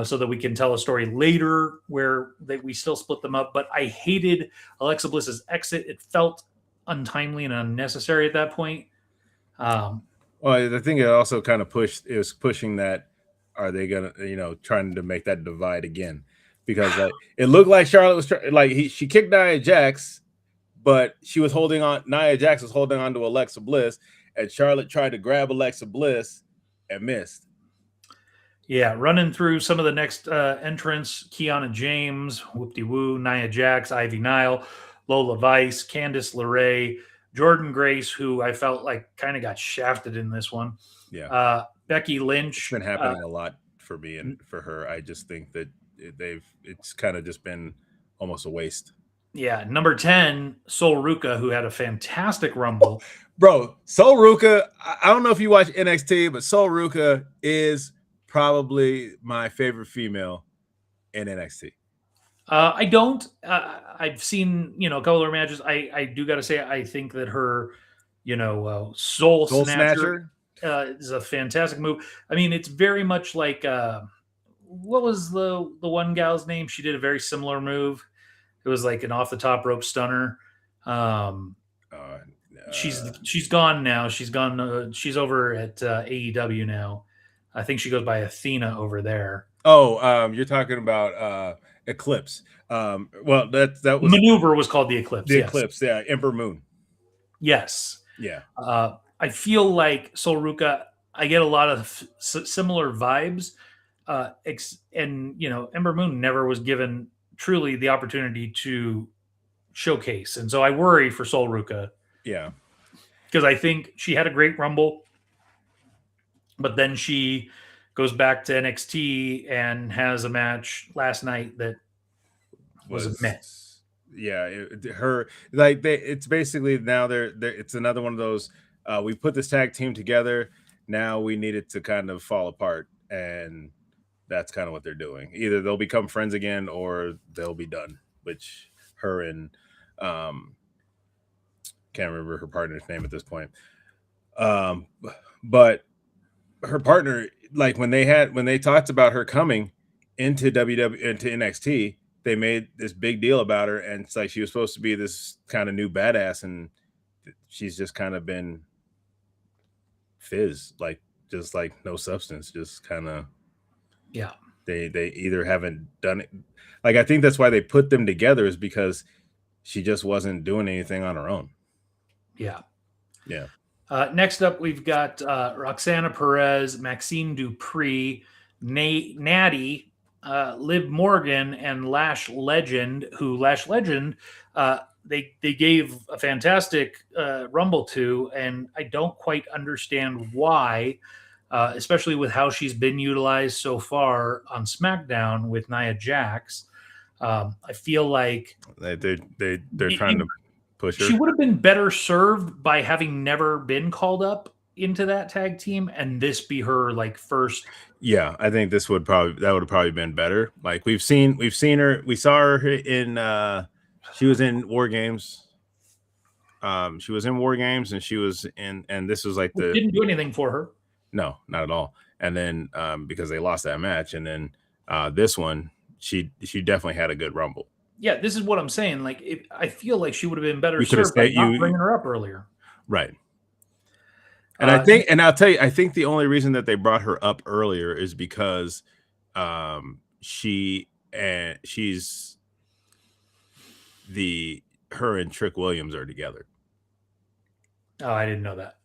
So that we can tell a story later where we still split them up. But I hated Alexa Bliss's exit. It felt untimely and unnecessary at that point. Well, I think it also kind of was pushing that, are they going to, trying to make that divide again? Because it looked like Charlotte was she kicked Nia Jax, but Nia Jax was holding on to Alexa Bliss, and Charlotte tried to grab Alexa Bliss and missed. Yeah, running through some of the next entrants: Kiana James, Whoop-de-Woo, Nia Jax, Ivy Nile, Lola Vice, Candice LeRae, Jordan Grace, who I felt like kind of got shafted in this one. Yeah. Becky Lynch. It's been happening a lot for me and for her. I just think that it's kind of just been almost a waste. Yeah, number 10, Sol Ruka, who had a fantastic Rumble. Bro, Sol Ruka, I don't know if you watch NXT, but Sol Ruka is probably my favorite female in NXT. I don't. I've seen, a couple of her matches. I do got to say, I think that her, Soul Snatcher is a fantastic move. I mean, it's very much like, what was the one gal's name? She did a very similar move. It was like an off the top rope stunner. She's gone now. She's gone. She's over at AEW now. I think she goes by Athena over there. Oh, you're talking about Eclipse. Well, that was maneuver was called the Eclipse. The Eclipse, yeah, Ember Moon. Yes. Yeah. I feel like Sol Ruka, I get a lot of similar vibes. And Ember Moon never was given truly the opportunity to showcase. And so I worry for Sol Ruka. Yeah. Because I think she had a great Rumble, but then she goes back to NXT and has a match last night that was a meh. It's basically now they're it's another one of those we put this tag team together, now we need it to kind of fall apart, and that's kind of what they're doing. Either they'll become friends again or they'll be done, which her and can't remember her partner's name at this point, but her partner, like when they talked about her coming into into NXT, they made this big deal about her, and it's like she was supposed to be this kind of new badass, and she's just kind of been fizz, like just like no substance, just kind of They either haven't done it. Like I think that's why they put them together, is because she just wasn't doing anything on her own. Yeah. Yeah. Next up, we've got Roxana Perez, Maxine Dupree, Natty, Liv Morgan, and Lash Legend, who Lash Legend, they gave a fantastic Rumble to, and I don't quite understand why, especially with how she's been utilized so far on SmackDown with Nia Jax. I feel like they're trying to push her. She would have been better served by having never been called up into that tag team, and this be her like first. Yeah, I think that would have probably been better. Like we've seen her. We saw her in. She was in War Games. She was in War Games, and she was in. And this was like didn't do anything for her. No, not at all. And then because they lost that match, and then this one, she definitely had a good Rumble. Yeah, this is what I'm saying. Like, I feel like she would have been better served by not bringing her up earlier. Right. And I think, and I'll tell you, I think the only reason that they brought her up earlier is because she's her and Trick Williams are together. Oh, I didn't know that.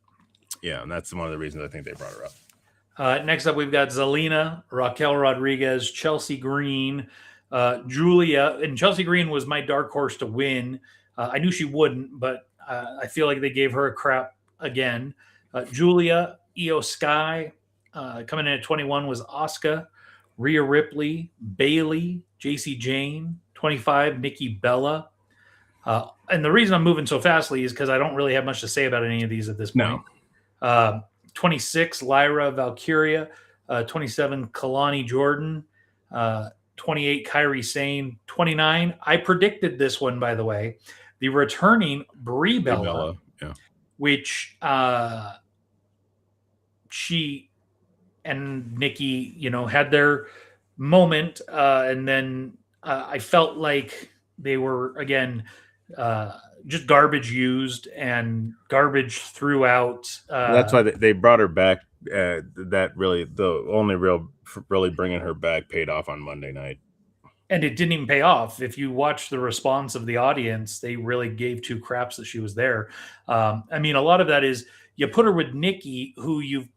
Yeah, and that's one of the reasons I think they brought her up. Next up, we've got Zelina, Raquel Rodriguez, Chelsea Green, Julia, and Chelsea Green was my dark horse to win. I knew she wouldn't, but I feel like they gave her a crap again. Julia, Io Sky, coming in at 21 was Asuka, Rhea Ripley, Bailey, JC Jane, 25, Nikki Bella. And the reason I'm moving so fastly is because I don't really have much to say about any of these at this point. No. 26, Lyra Valkyria, 27, Kalani Jordan, 28, Kairi Sane, 29. I predicted this one, by the way. The returning Brie Bella, yeah. Which she and Nikki, had their moment, and then I felt like they were again just garbage used and garbage throughout. That's why they brought her back. That really, the only really bringing her back paid off on Monday night. And it didn't even pay off. If you watch the response of the audience, they really gave two craps that she was there. I mean, a lot of that is you put her with Nikki, who you've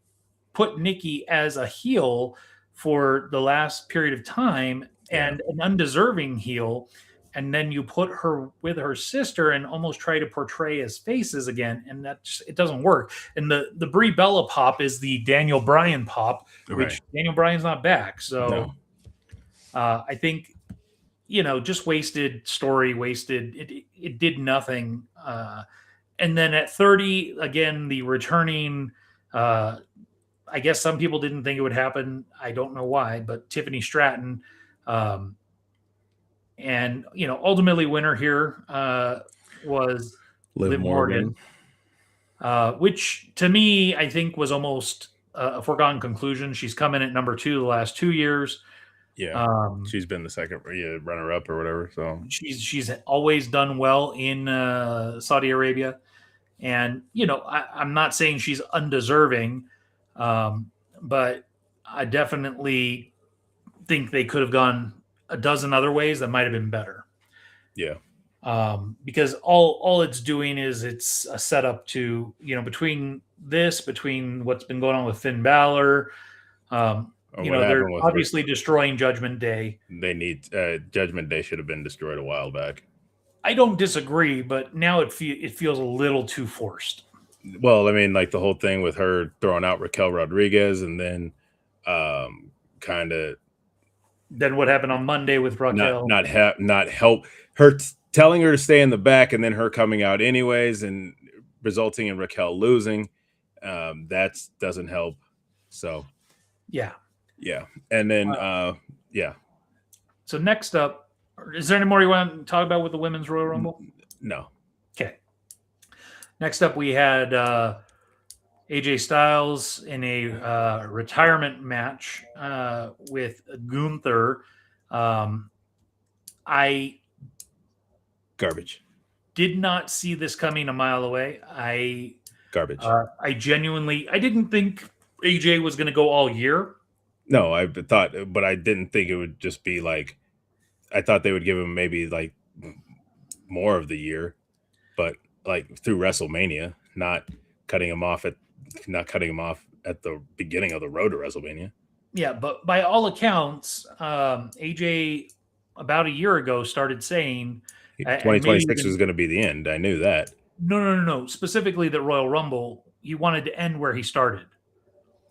put Nikki as a heel for the last period of time, and an undeserving heel. And then you put her with her sister and almost try to portray as faces again, and it doesn't work. And the Brie Bella pop is the Daniel Bryan pop, which Daniel Bryan's not back. So I think, just wasted story, it did nothing. And then at 30, again, the returning, I guess some people didn't think it would happen. I don't know why, but Tiffany Stratton, and ultimately winner here was Liv Morgan, which to me I think was almost a foregone conclusion. She's come in at number 2 the last 2 years. Yeah, she's been the second runner-up or whatever. So she's always done well in Saudi Arabia, and I'm not saying she's undeserving, but I definitely think they could have gone a dozen other ways that might have been better. Yeah. Because all it's doing is it's a setup to, between what's been going on with Finn Balor, they're obviously destroying Judgment Day. They need Judgment Day should have been destroyed a while back. I don't disagree, but now it feels a little too forced. Well, I mean, like the whole thing with her throwing out Raquel Rodriguez, and then kind of Then what happened on Monday with Raquel? not help her, telling her to stay in the back, and then her coming out anyways, and resulting in Raquel losing. That doesn't help. So yeah. And then So next up, is there any more you want to talk about with the Women's Royal Rumble? No. Okay. Next up, we had AJ Styles in a retirement match with Gunther. I Garbage. did not see this coming a mile away. Garbage. I didn't think AJ was going to go all year. No, I thought, but I didn't think it would just be like, I thought they would give him maybe like more of the year, but like through WrestleMania, not cutting him off at the beginning of the road to WrestleMania. Yeah, but by all accounts, AJ about a year ago started saying 2026 was going to be the end. I knew that. No. Specifically, the Royal Rumble, he wanted to end where he started.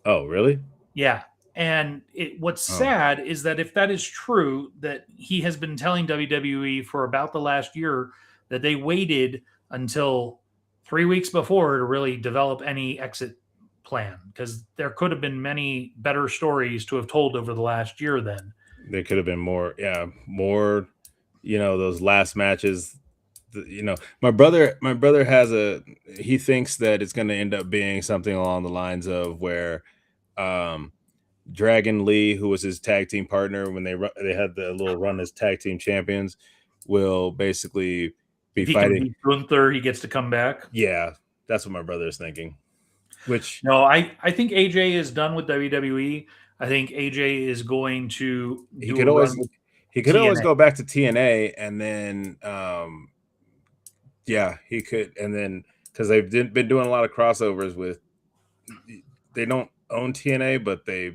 Oh, really? Yeah. And what's sad is that if that is true, that he has been telling WWE for about the last year that they waited until 3 weeks before to really develop any exit plan, because there could have been many better stories to have told over the last year then. There could have been more, those last matches. My brother he thinks that it's going to end up being something along the lines of where Dragon Lee, who was his tag team partner when they had the little run as tag team champions, will basically be fighting. Can beat Gunther, he gets to come back. Yeah, that's what my brother is thinking. No, I think AJ is done with WWE. I think AJ is going to. He could always go back to TNA, and then he could, and then because they've been doing a lot of crossovers with. They don't own TNA, but they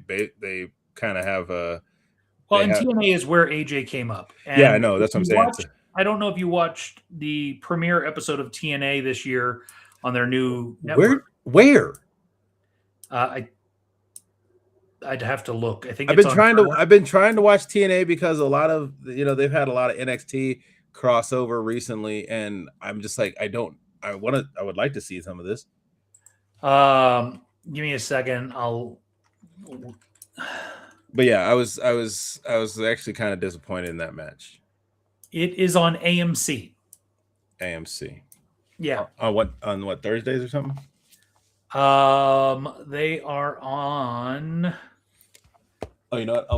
kind of have a. TNA is where AJ came up. And I know, that's what I'm saying. I don't know if you watched the premiere episode of TNA this year on their new network. Where? I'd have to look. I think I've been trying to watch TNA because a lot of they've had a lot of NXT crossover recently, and I'm just like I would like to see some of this. Give me a second. But yeah, I was actually kind of disappointed in that match. It is on AMC. Yeah. On what Thursdays or something? They are on. Oh, you know what?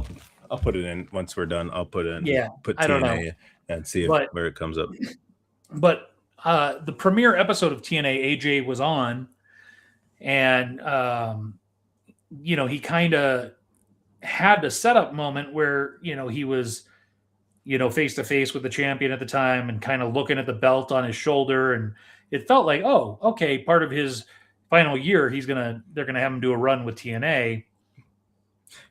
I'll put it in once we're done. I'll put in. Yeah. Put TNA and see where it comes up. But the premiere episode of TNA, AJ was on, and he kind of had a setup moment where he was face to face with the champion at the time and kind of looking at the belt on his shoulder, and it felt like, oh, okay, part of his final year they're gonna have him do a run with TNA,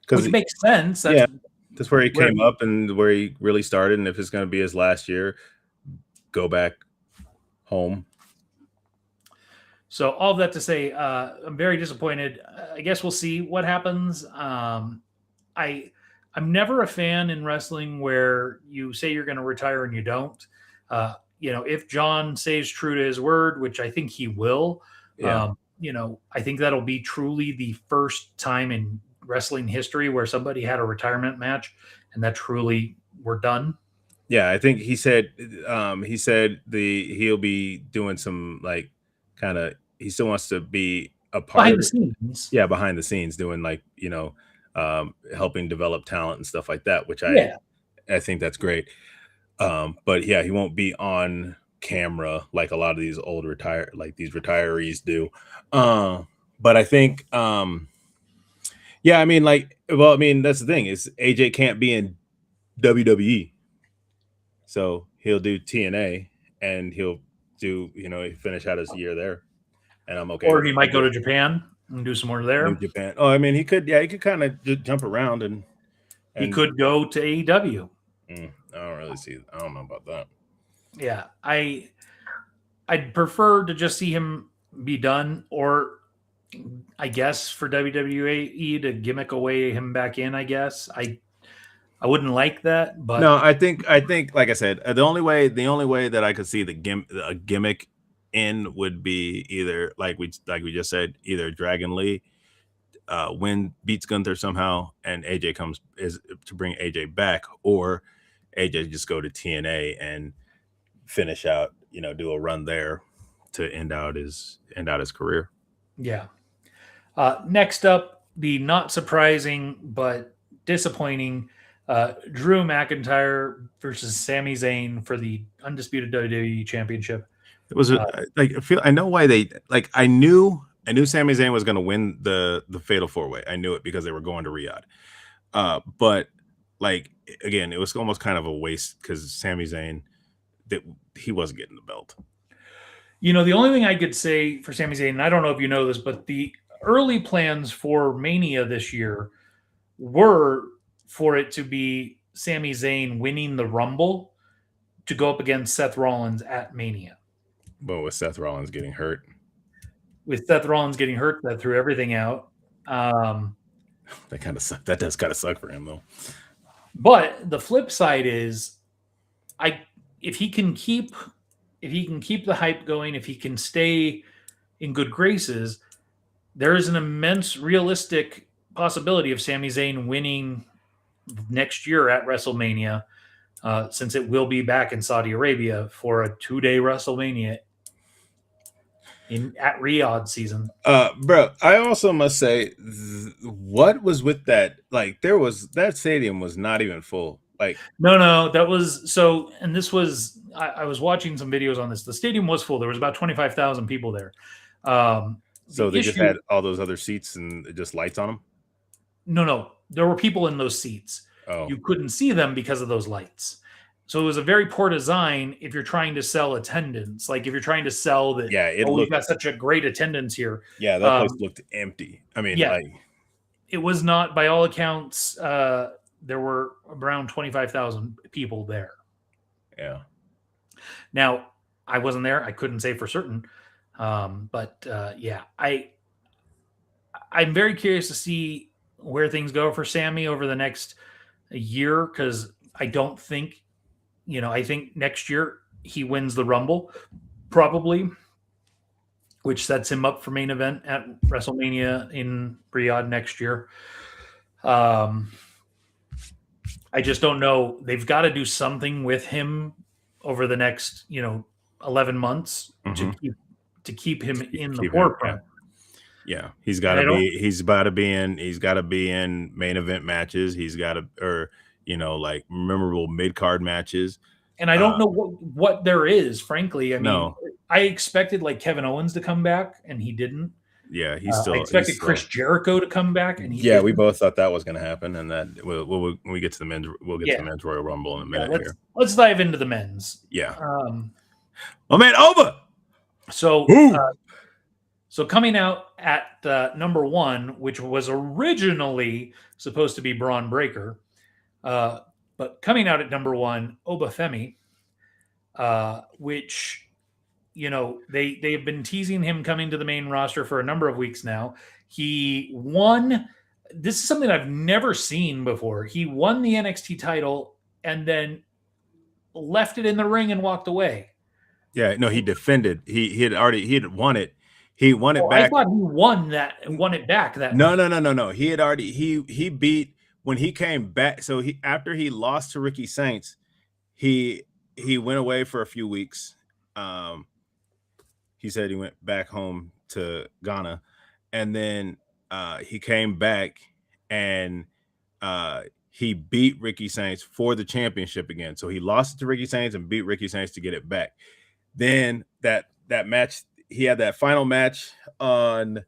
which makes sense. That's where he came up and where he really started, and if it's going to be his last year, go back home. So all of that to say, I'm very disappointed. I guess we'll see what happens. I'm never a fan in wrestling where you say you're going to retire and you don't. If John stays true to his word, which I think he will, I think that'll be truly the first time in wrestling history where somebody had a retirement match and that truly we're done. Yeah, I think he said he'll be doing some kind of, he still wants to be a part behind the scenes. Yeah, behind the scenes doing helping develop talent and stuff like that, which I think that's great. But yeah, he won't be on camera like a lot of these these retirees do. But I think that's the thing is AJ can't be in WWE. So he'll do TNA and he'll do, finish out his year there. And I'm okay. Or he might go to Japan and do some more there. Japan. Oh, I mean, he could kind of jump around and he could go to AEW. I don't know about that. Yeah. I'd prefer to just see him be done, or I guess for WWE to gimmick away him back in. I guess I wouldn't like that, No, but I think like I said, the only way that I could see a gimmick in would be either like we just said, either Dragon Lee beats Gunther somehow, and AJ comes is to bring AJ back, or AJ just go to TNA and finish out, do a run there to end out his career. yeah. Next up, the not surprising but disappointing Drew McIntyre versus Sami Zayn for the undisputed WWE Championship. It was like I know why they like I knew Sami Zayn was going to win the Fatal 4-Way. I knew it because they were going to Riyadh. But like again, it was almost kind of a waste because Sami Zayn that he wasn't getting the belt. The only thing I could say for Sami Zayn, and I don't know if you know this, but the early plans for Mania this year were for it to be Sami Zayn winning the Rumble to go up against Seth Rollins at Mania. But with Seth Rollins getting hurt, that threw everything out. That kind of suck. That does kind of suck for him though. But the flip side is, if he can keep the hype going, if he can stay in good graces, there is an immense realistic possibility of Sami Zayn winning next year at WrestleMania, since it will be back in Saudi Arabia for a 2-day WrestleMania at Riyadh season. Bro, I also must say, what was with that? Like, that stadium was not even full. Like, no, that was so. And this was I was watching some videos on this. The stadium was full. There was about 25,000 people there. So they just had all those other seats and just lights on them? No, there were people in those seats. Oh. You couldn't see them because of those lights. So it was a very poor design if you're trying to sell attendance. Like if you're trying to sell that, we've got such a great attendance here. Yeah, that place looked empty. I mean, yeah, it was not, by all accounts, there were around 25,000 people there. Yeah. Now, I wasn't there. I couldn't say for certain. But yeah, I'm very curious to see where things go for Sammy over the next year, because I don't think, I think next year he wins the Rumble, probably, which sets him up for main event at WrestleMania in Riyadh next year. I just don't know. They've got to do something with him over the next, 11 months to keep him in the forefront. Yeah, he's got to be in main event matches. He's got to, or like memorable mid card matches. And I don't know what there is, frankly. I mean, I expected like Kevin Owens to come back, and he didn't. Yeah, I expected Chris Jericho to come back, and he didn't. We both thought that was going to happen, and that when we get to the men's, we'll get to the men's Royal Rumble in a minute here. Let's dive into the men's. Yeah. Oh man, Oba. So coming out at number 1, which was originally supposed to be Braun Breaker, but coming out at number 1, Oba Femi, which, they've been teasing him coming to the main roster for a number of weeks now. He won. This is something I've never seen before. He won the NXT title and then left it in the ring and walked away. Yeah, no, he defended. He had won it. He won it back. I thought he won it back. No. He had already he beat when he came back. So after he lost to Ricky Saints, he went away for a few weeks. He said he went back home to Ghana, and then he came back and he beat Ricky Saints for the championship again. So he lost it to Ricky Saints and beat Ricky Saints to get it back. Then that match, he had that final match on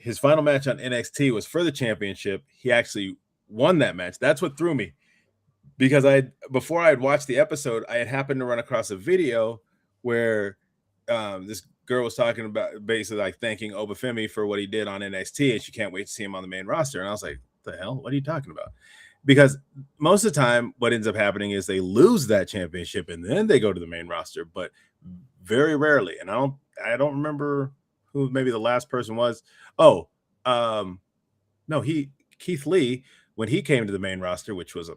NXT was for the championship. He actually won that match. That's what threw me, because before I had watched the episode, I had happened to run across a video where this girl was talking about basically like thanking Oba Femi for what he did on NXT, and she can't wait to see him on the main roster. And I was like, what the hell? What are you talking about? Because most of the time what ends up happening is they lose that championship and then they go to the main roster, but very rarely. And I don't remember who maybe the last person was. Oh, no, Keith Lee, when he came to the main roster, which was a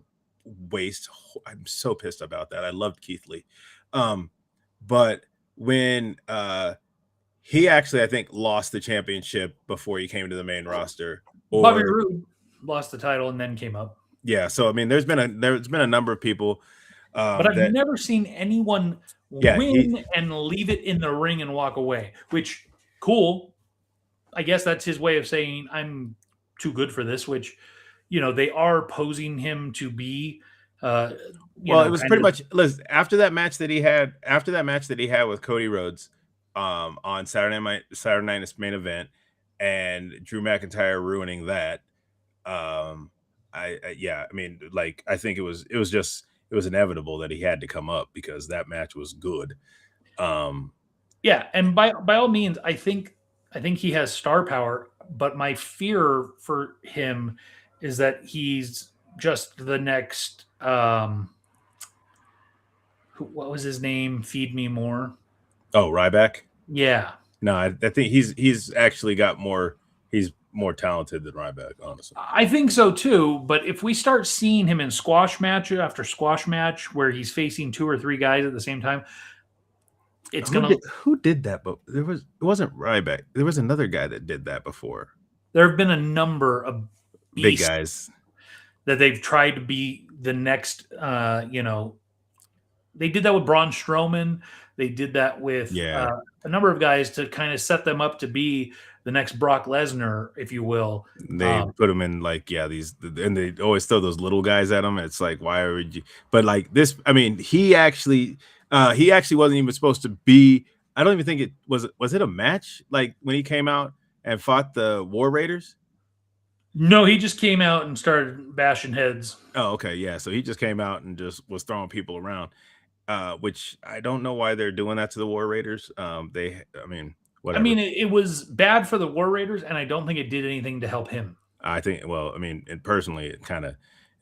waste. I'm so pissed about that. I loved Keith Lee. But when he actually, I think, lost the championship before he came to the main roster. Bobby Roode lost the title and then came up. Yeah, so I mean, there's been a number of people, but I've never seen anyone win and leave it in the ring and walk away. Which cool. I guess that's his way of saying I'm too good for this. Which, they are posing him to be. Well, it was pretty much. Listen, after that match that he had with Cody Rhodes, on Saturday night's main event, and Drew McIntyre ruining that. I mean, like, I think it was inevitable that he had to come up because that match was good. Yeah, and by all means, I think he has star power, but my fear for him is that he's just the next what was his name? Feed Me More. Oh, Ryback? Yeah. No, I think he's actually got more. He's more talented than Ryback, honestly. I think so too. But if we start seeing him in squash match after squash match where he's facing 2 or 3 guys at the same time, it's who did that? But it wasn't Ryback. There was another guy that did that before. There have been a number of big guys that they've tried to be the next. They did that with Braun Strowman. They did that with a number of guys to kind of set them up to be the next Brock Lesnar, if you will. They put them in these, and they always throw those little guys at them. It's like, why would you? But like this, I mean, he actually wasn't even supposed to be. I don't even think it was. Was it a match? Like when he came out and fought the War Raiders? No, he just came out and started bashing heads. Oh, okay, yeah. So he just came out and just was throwing people around. Which I don't know why they're doing that to the War Raiders. Whatever. I mean, it was bad for the War Raiders, and I don't think it did anything to help him. I think, well, I mean, and personally, it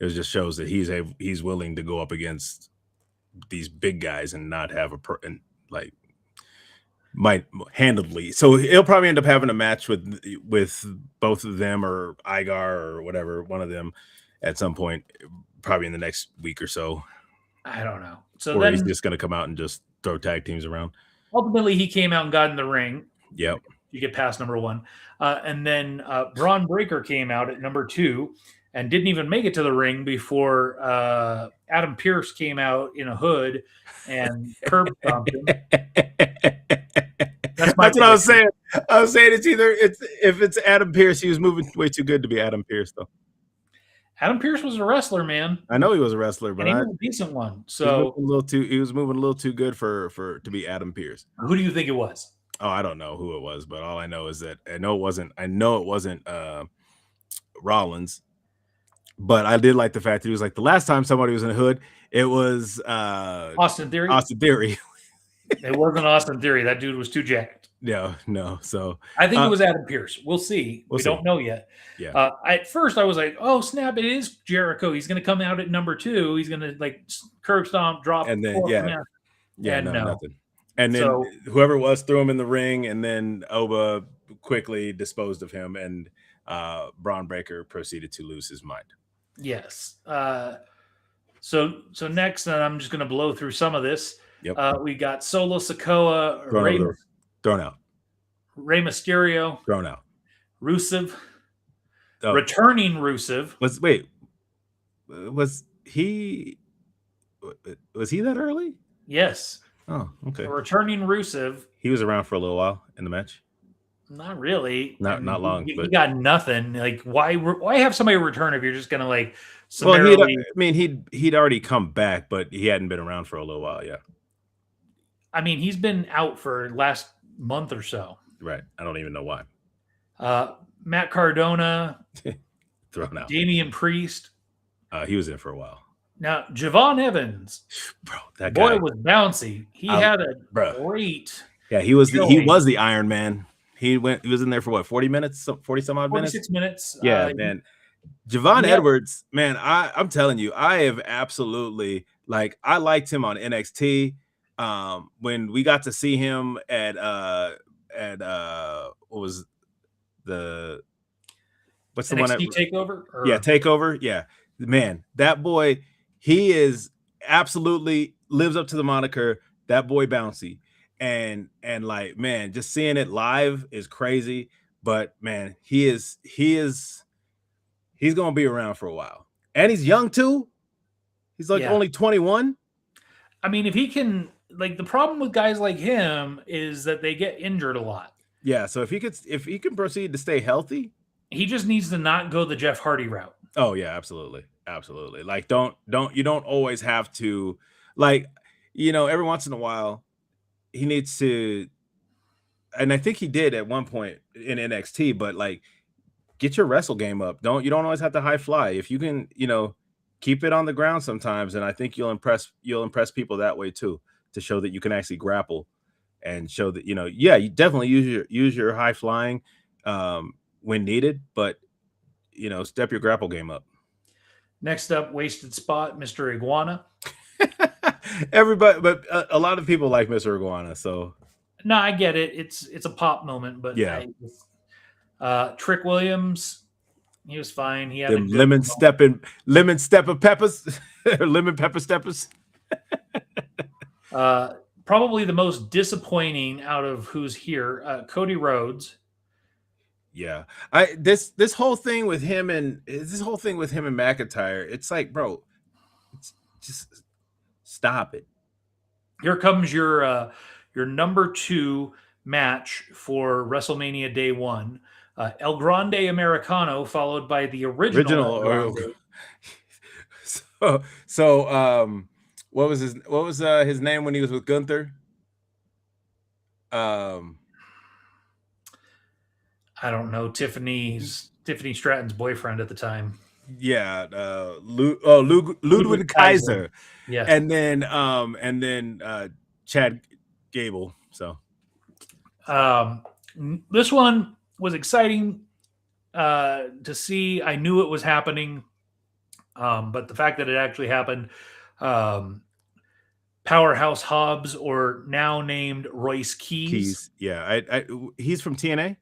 just shows that he's willing to go up against these big guys and not have might handedly. So he'll probably end up having a match with both of them or Igar or whatever, one of them at some point, probably in the next week or so. I don't know. So or he's just going to come out and just throw tag teams around. Ultimately, he came out and got in the ring. Yep. You get past number 1. And then Braun Breaker came out at number 2 and didn't even make it to the ring before Adam Pearce came out in a hood and curb stomped him. That's what I was saying. I was saying if it's Adam Pearce, he was moving way too good to be Adam Pearce, though. Adam Pearce was a wrestler, man. I know he was a wrestler, but he was a decent one. So he was moving a little too good for to be Adam Pearce. Who do you think it was? Oh, I don't know who it was, but all I know is that I know it wasn't Rollins. But I did like the fact that he was like, the last time somebody was in a hood, it was Austin Theory. Austin Theory. It wasn't Austin Theory. That dude was too jacked. No. So I think it was Adam Pearce. We'll see. We don't know yet. Yeah. At first, I was like, "Oh snap! It is Jericho. He's going to come out at number 2. He's going to like curb stomp, drop, and then nothing. And then whoever it was threw him in the ring, and then Oba quickly disposed of him, and Braun Breaker proceeded to lose his mind. Yes. So next, I'm just going to blow through some of this. Yep. We got Solo Sikoa, thrown out. Rey Mysterio, thrown out. Rusev, returning Rusev. Was he that early? Yes. Oh, okay. Returning Rusev. He was around for a little while in the match. Not really. Not long. He got nothing. Like, why have somebody return if you're just gonna like? He'd already come back, but he hadn't been around for a little while. Yeah. I mean, he's been out for last month or so. Right. I don't even know why. Matt Cardona, thrown out. Damian Priest. He was in for a while. Now, Javon Evans, bro, that guy was bouncy. He had a great. Yeah, he was the Iron Man. He was in there for what, 40 minutes, 40 some odd minutes? 46 minutes. Yeah, man. Javon Edwards, man, I'm telling you, I have absolutely I liked him on NXT. When we got to see him at what was what's the one NXT Takeover? Yeah, Takeover. Yeah, man, that boy, he is absolutely lives up to the moniker. That boy bouncy, and like, man, just seeing it live is crazy. But man, he's gonna be around for a while, and he's young too. He's like only 21. I mean, if he can, like, the problem with guys like him is that they get injured a lot. Yeah, so if he can proceed to stay healthy, he just needs to not go the Jeff Hardy route. Oh yeah, absolutely. Like, you don't always have to, like, every once in a while he needs to, and I think he did at one point in NXT, but like, get your wrestle game up. You don't always have to high fly. If you can, keep it on the ground sometimes, and I think you'll impress people that way too, to show that you can actually grapple and show that, you definitely use your high flying when needed, but step your grapple game up. Next up, wasted spot, Mr. Iguana. Everybody, but a lot of people like Mr. Iguana, so no, I get it. It's a pop moment, but yeah. Trick Williams, he was fine. He had them lemon pepper peppers, or lemon pepper steppers. Probably the most disappointing out of who's here, Cody Rhodes. Yeah, this whole thing with him and McIntyre, it's like, bro, just stop it. Here comes your number 2 match for WrestleMania Day 1. El Grande Americano, followed by the original El Grande. So what was his name when he was with Gunther? I don't know. Tiffany Stratton's boyfriend at the time. Yeah, Ludwig Kaiser. Yeah, and then Chad Gable. So this one was exciting to see. I knew it was happening, but the fact that it actually happened. Powerhouse Hobbs, or now named Royce Keys. Yeah, he's from TNA.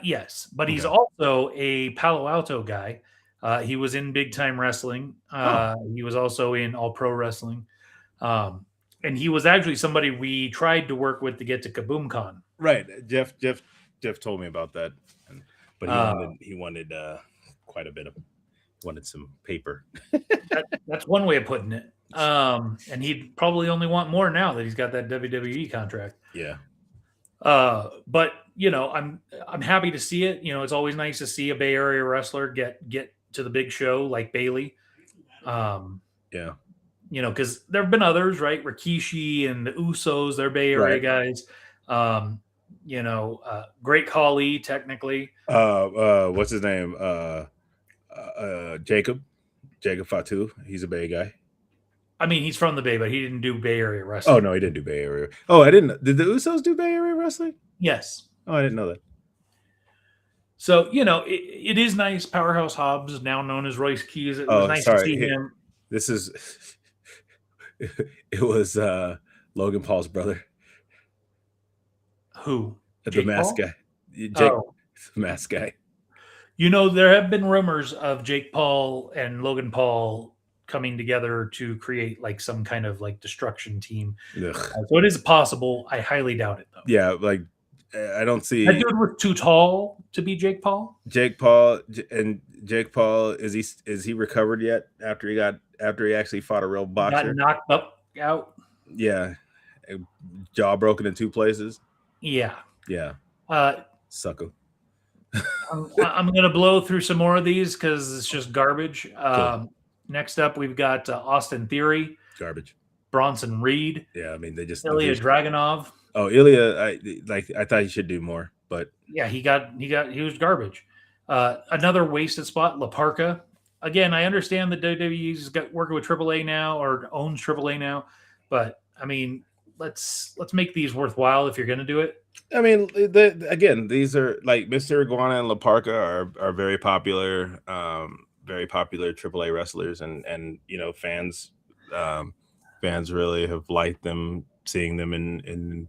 Yes, but he's also a Palo Alto guy. He was in Big Time Wrestling. He was also in All Pro Wrestling. And he was actually somebody we tried to work with to get to KaboomCon. Right. Jeff told me about that. But he wanted quite a bit of, wanted some paper. That's one way of putting it. And he'd probably only want more now that he's got that WWE contract. Yeah. But I'm happy to see it. It's always nice to see a Bay Area wrestler get to the big show like Bailey. Yeah. Because there have been others, right? Rikishi and the Usos, they're Bay Area guys. Great Khali, technically. What's his name? Jacob Fatu. He's a Bay guy. I mean, he's from the Bay, but he didn't do Bay Area wrestling. Oh no, he didn't do Bay Area. Oh, I didn't. Did the Usos do Bay Area wrestling? Yes. Oh, I didn't know that. So it is nice. Powerhouse Hobbs, now known as Royce Keys. It was nice to see him. This is. It was Logan Paul's brother. Who? The mask guy. The mask guy. There have been rumors of Jake Paul and Logan Paul coming together to create like some kind of like destruction team. So it is possible. I highly doubt it though. Yeah, like I don't see that dude was too tall to be Jake Paul. Jake Paul is he recovered yet after he actually fought a real boxer? Got knocked out. Yeah, jaw broken in 2 places. Yeah. Sucker. I'm gonna blow through some more of these because it's just garbage. Cool. Next up, we've got Austin Theory. Garbage. Bronson Reed. Yeah, I mean they just Ilya Dragunov. Oh, Ilya, I thought he should do more, but yeah, he was garbage. Another wasted spot, La Parka. Again, I understand that WWE's got working with AAA now or owns AAA now, but I mean, let's make these worthwhile if you're going to do it. I mean, again, these are like Mr. Iguana and La Parka are very popular AAA wrestlers, and fans really have liked them, seeing them in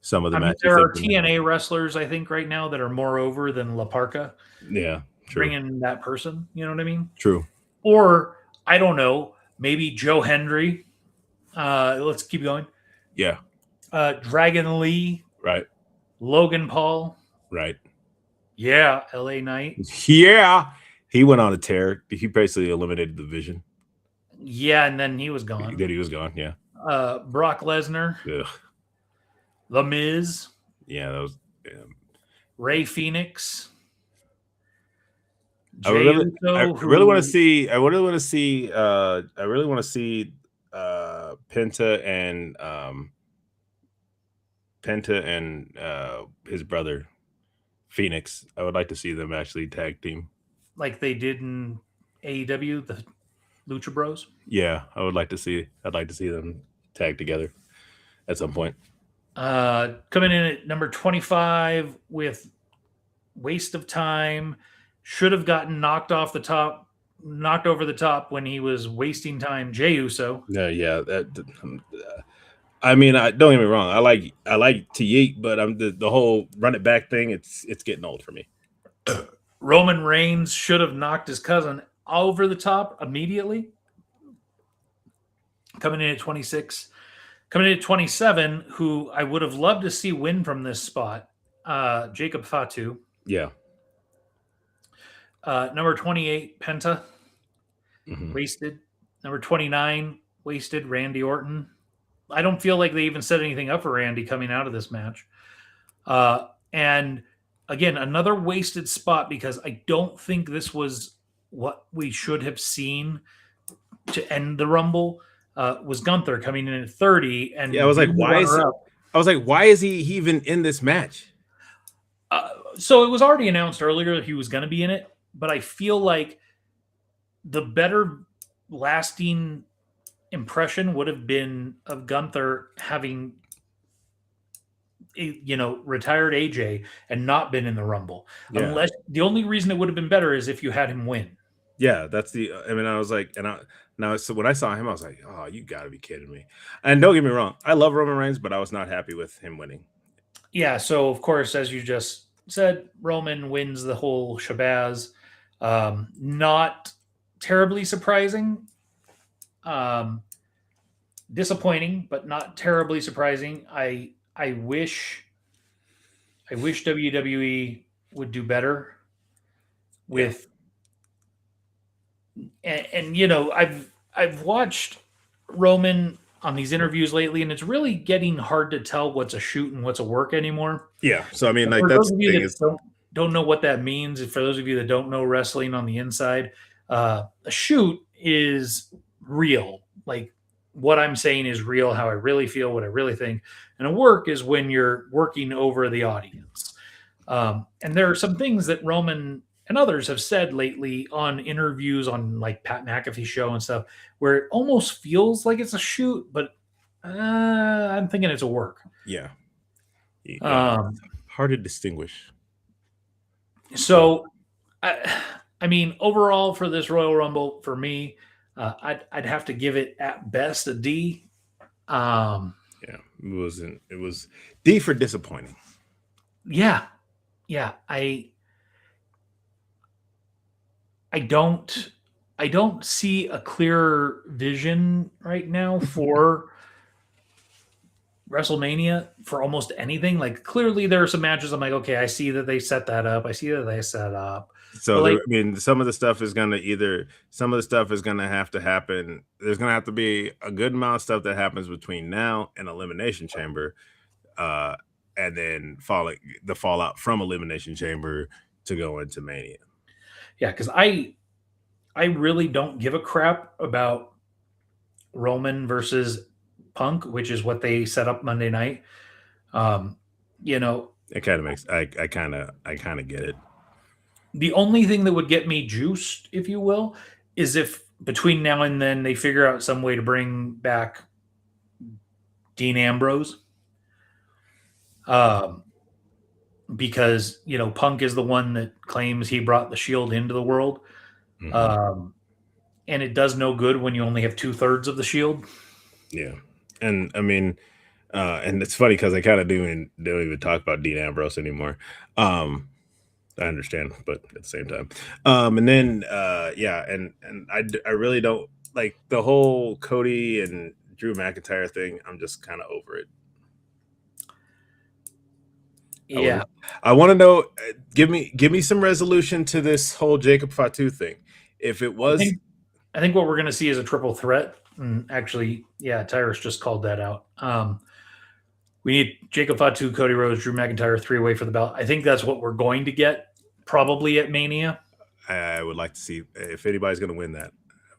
some of the I mean, matches. there are they've been TNA wrestlers, I think, right now that are more over than La Parca. Yeah, true. Bringing that person, you know what I mean? True. Or, I don't know, maybe Joe Hendry. Let's keep going. Yeah. Dragon Lee. Right. Logan Paul. Right. Yeah, LA Knight. Yeah. He went on a tear. He basically eliminated the Vision. Yeah, and then he was gone. Then he was gone, yeah. Brock Lesnar. Ugh. The Miz. Yeah, that was Ray Phoenix. I really want to see Penta and his brother Phoenix. I would like to see them actually tag team. Like they did in AEW, the Lucha Bros. Yeah, I'd like to see them tag together at some point. Coming in at number 25 with Waste of Time. Should have gotten knocked over the top when he was wasting time. Jey Uso. Yeah. I mean, don't get me wrong. I like to yeet, but the whole run it back thing. It's getting old for me. Roman Reigns should have knocked his cousin over the top immediately. Coming in at 26. Coming in at 27, who I would have loved to see win from this spot, Jacob Fatu. Yeah. Number 28, Penta. Mm-hmm. Wasted. Number 29, wasted, Randy Orton. I don't feel like they even set anything up for Randy coming out of this match. And again, another wasted spot because I don't think this was what we should have seen to end the Rumble. Was Gunther coming in at 30, and yeah, I was like, why is he even in this match? So it was already announced earlier that he was going to be in it, but I feel like the better lasting impression would have been of Gunther having, retired AJ and not been in the Rumble. Yeah. Unless the only reason it would have been better is if you had him win. Yeah, that's I was like, so when I saw him, I was like, oh, you got to be kidding me. And don't get me wrong, I love Roman Reigns, but I was not happy with him winning. Yeah, so of course, as you just said, Roman wins the whole shabazz. Not terribly surprising. Disappointing, but not terribly surprising. I wish WWE would do better with. And I've watched Roman on these interviews lately, and it's really getting hard to tell what's a shoot and what's a work anymore. Yeah, so I mean, like, for that's those of you that don't know what that means. For those of you that don't know wrestling on the inside, a shoot is real. Like what I'm saying is real, how I really feel, what I really think, and a work is when you're working over the audience. And there are some things that Roman and others have said lately on interviews on like Pat McAfee show and stuff, where it almost feels like it's a shoot, but I'm thinking it's a work. Yeah. Hard to distinguish. So, I mean, overall for this Royal Rumble, for me, I'd have to give it at best a D. Yeah, it was D for disappointing. Yeah. I don't see a clear vision right now for WrestleMania for almost anything. Like clearly there are some matches I'm like, okay, I see that they set that up. So I mean, some of the stuff is going to have to happen. There's going to have to be a good amount of stuff that happens between now and Elimination Chamber, and then the fallout from Elimination Chamber to go into Mania. Yeah, because I really don't give a crap about Roman versus Punk, which is what they set up Monday night. It kind of makes I kind of get it. The only thing that would get me juiced, if you will, is if between now and then they figure out some way to bring back Dean Ambrose. Because, Punk is the one that claims he brought the Shield into the world. Mm-hmm. And it does no good when you only have 2/3 of the Shield. Yeah. And I mean, And it's funny because I kind of don't even talk about Dean Ambrose anymore. I understand, but at the same time, and then yeah, and I really don't like the whole Cody and Drew McIntyre thing. I'm just kind of over it. Yeah, I want to know. Give me some resolution to this whole Jacob Fatu thing. If it was, I think what we're going to see is a triple threat. And actually, yeah, Tyrus just called that out. We need Jacob Fatu, Cody Rhodes, Drew McIntyre, 3-way for the belt. I think that's what we're going to get probably at Mania. I would like to see if anybody's going to win that.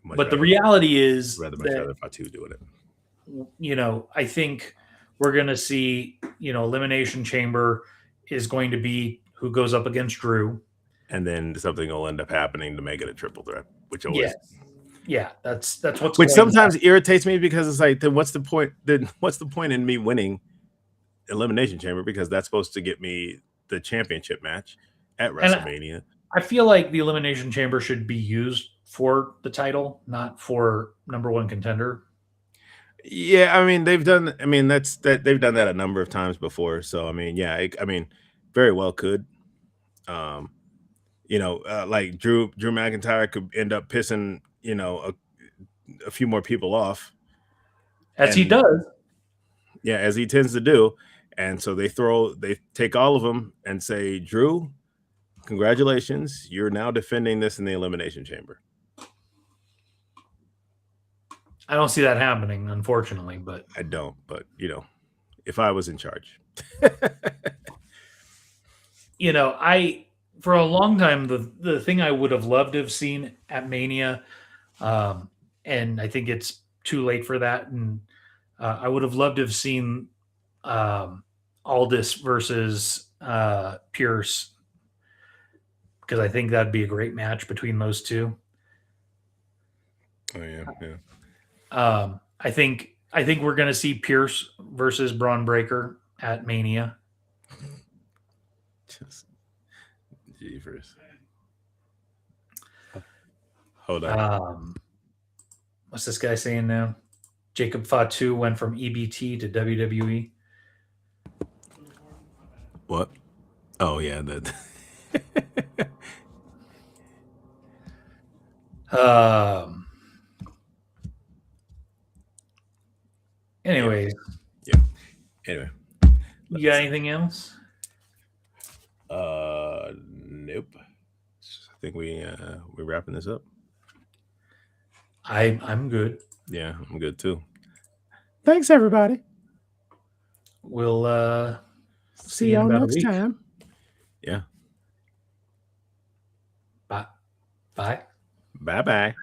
But the reality is, much rather Fatu doing it. You know, I think we're going to see, Elimination Chamber is going to be who goes up against Drew. And then something will end up happening to make it a triple threat, which always, yeah, that's what's which sometimes irritates me because it's like, then what's the point? Then what's the point in me winning Elimination Chamber, because that's supposed to get me the championship match at WrestleMania. I feel like the Elimination Chamber should be used for the title, not for number one contender. Yeah, I mean they've done. I mean they've done that a number of times before. So I mean, yeah, I mean, very well could. Like Drew McIntyre could end up pissing a few more people off, as he does. Yeah, as he tends to do. And so they take all of them and say, Drew, congratulations, you're now defending this in the Elimination Chamber. I don't see that happening, unfortunately, but I don't. But if I was in charge, I for a long time the thing I would have loved to have seen at Mania, and I think it's too late for that, and I would have loved to have seen Aldis versus Pierce, because I think that'd be a great match between those two. Oh yeah. I think we're going to see Pierce versus Braun Breaker at Mania. Just jeepers. Hold on. What's this guy saying now? Jacob Fatu went from EBT to WWE. What? Oh yeah, that. Anyways. Yeah. Anyway. You got anything else? Nope. I think we're wrapping this up. I'm good. Yeah, I'm good too. Thanks, everybody. We'll see y'all next time. Yeah. Bye. Bye. Bye-bye.